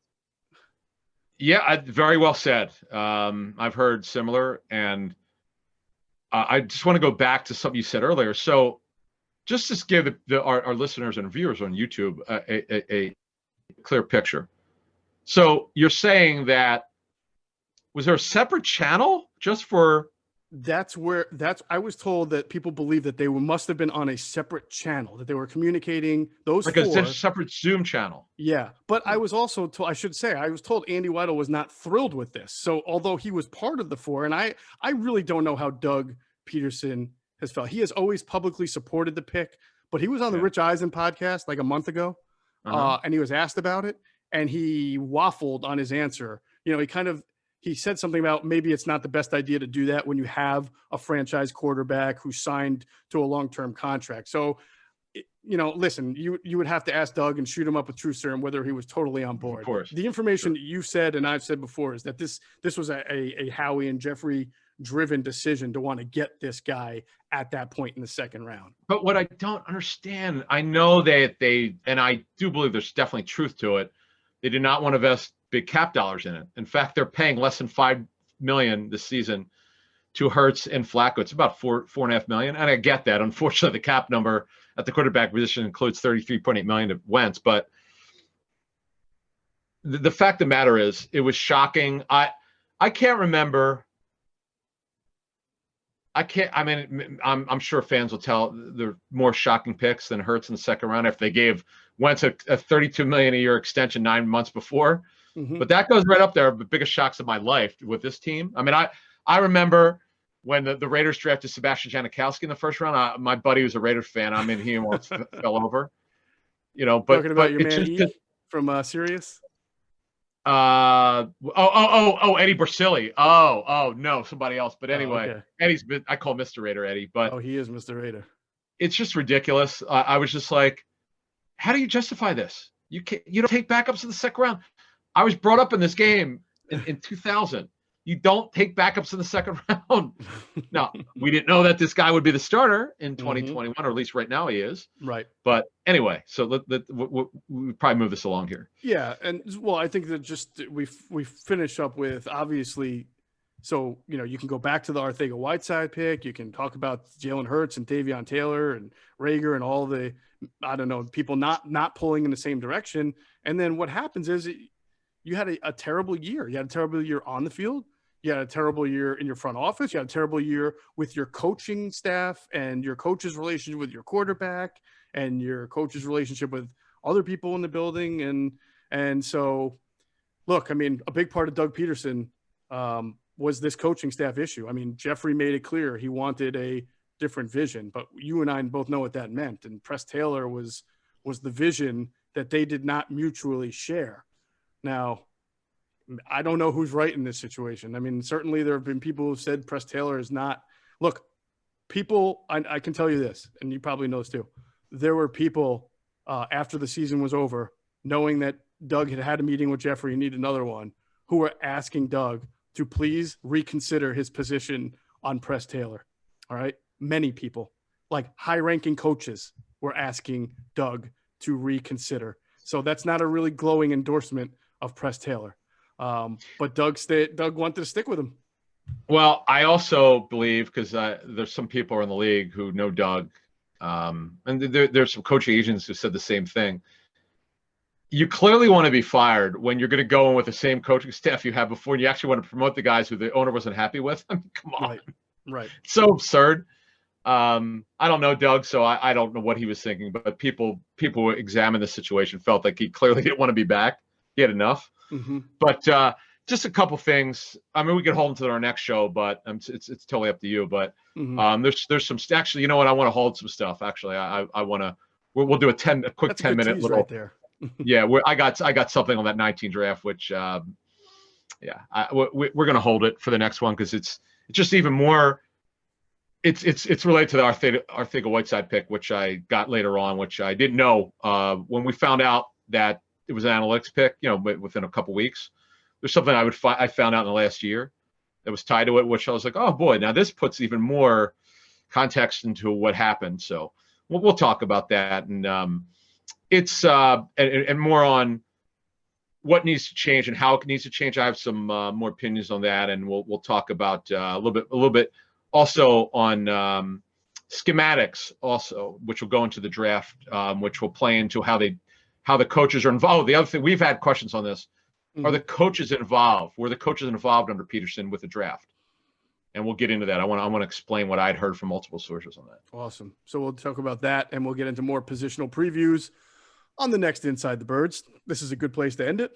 Yeah, very well said. I've heard similar, and I just want to go back to something you said earlier. So just to give our listeners and viewers on YouTube a clear picture. So you're saying that, was there a separate channel just for? I was told that people believe that they must have been on a separate channel, that they were communicating those because there's a separate Zoom channel. Yeah. But I was also told, I was told Andy Waddle was not thrilled with this. So although he was part of the four, and I really don't know how Doug Peterson has felt. He has always publicly supported the pick, but he was on the Rich Eisen podcast like a month ago. And he was asked about it and he waffled on his answer. He said something about maybe it's not the best idea to do that when you have a franchise quarterback who signed to a long-term contract. So, listen, you would have to ask Doug and shoot him up with True Serum whether he was totally on board. Of course. The information that you said and I've said before is that this was a Howie and Jeffrey driven decision to want to get this guy at that point in the second round. But what I don't understand, I know that and I do believe there's definitely truth to it. They did not want to invest big cap dollars in it. In fact, they're paying less than $5 million this season to Hurts and Flacco. It's about $4.5 million. And I get that. Unfortunately, the cap number at the quarterback position includes $33.8 million to Wentz. But the fact of the matter is, it was shocking. I can't remember. I'm sure fans will tell the more shocking picks than Hurts in the second round if they gave Wentz a $32 million a year extension 9 months before. Mm-hmm. But that goes right up there, the biggest shocks of my life with this team. I mean, I remember when the Raiders drafted Sebastian Janikowski in the first round. My buddy was a Raiders fan. I mean, he almost fell over. But talking about your man from Sirius. Eddie Brasili. Oh, no, somebody else. But anyway, okay. I call Mr. Raider Eddie, but he is Mr. Raider. It's just ridiculous. I was just like, how do you justify this? You don't take backups in the second round. I was brought up in this game in 2000. You don't take backups in the second round. Now, we didn't know that this guy would be the starter in 2021, or at least right now he is. Right. But anyway, so we probably move this along here. Yeah, and well, I think that just we finish up with, obviously. So, you can go back to the Arcega-Whiteside pick. You can talk about Jalen Hurts and Davion Taylor and Rager and all the, I don't know, people not pulling in the same direction. And then what happens is you had a terrible year. You had a terrible year on the field. You had a terrible year in your front office. You had a terrible year with your coaching staff and your coach's relationship with your quarterback and your coach's relationship with other people in the building. And so, look, I mean, a big part of Doug Peterson was this coaching staff issue. I mean, Jeffrey made it clear he wanted a different vision, but you and I both know what that meant. And Press Taylor was the vision that they did not mutually share. Now, I don't know who's right in this situation. I mean, certainly there have been people who said Press Taylor is not. Look, people, I can tell you this, and you probably know this too. There were people after the season was over, knowing that Doug had a meeting with Jeffrey and needed another one, who were asking Doug to please reconsider his position on Press Taylor. All right. Many people, like high-ranking coaches, were asking Doug to reconsider. So that's not a really glowing endorsement of Press Taylor. But Doug wanted to stick with him. Well, I also believe, because there's some people in the league who know Doug, and there's some coaching agents who said the same thing. You clearly want to be fired when you're going to go in with the same coaching staff you had before, and you actually want to promote the guys who the owner wasn't happy with. I mean, come on. Right. It's so absurd. I don't know Doug, so I don't know what he was thinking, but people who examined the situation felt like he clearly didn't want to be back. He had enough. Mm-hmm. But just a couple things. I mean, we could hold them to our next show, but it's totally up to you. But there's some actually, you know what? I want to hold some stuff. Actually, I want to. We'll do a quick 10-minute little. Right there. Yeah, I got something on that 19 draft, which we're gonna hold it for the next one because it's just even more. It's related to the Arcega-Whiteside pick, which I got later on, which I didn't know when we found out that it was an analytics pick. Within a couple weeks, there's something I found out in the last year that was tied to it, which I was like, oh boy, now this puts even more context into what happened. So we'll talk about that and. It's and more on what needs to change and how it needs to change. I have some more opinions on that, and we'll talk about a little bit also on schematics also, which will go into the draft, which will play into how the coaches are involved. The other thing, we've had questions on this: are the coaches involved? Were the coaches involved under Peterson with the draft? And we'll get into that. I want to explain what I'd heard from multiple sources on that. Awesome. So we'll talk about that, and we'll get into more positional previews on the next Inside the Birds. This is a good place to end it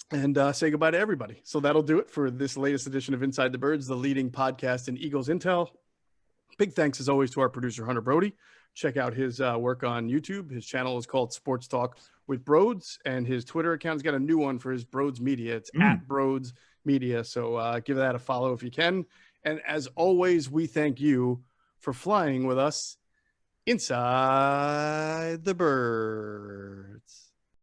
and say goodbye to everybody. So that'll do it for this latest edition of Inside the Birds, the leading podcast in Eagles Intel. Big thanks, as always, to our producer, Hunter Brody. Check out his work on YouTube. His channel is called Sports Talk with Broads, and his Twitter account's got a new one for his Broads Media. It's at Broads Media. So give that a follow if you can. And as always, we thank you for flying with us inside the birds.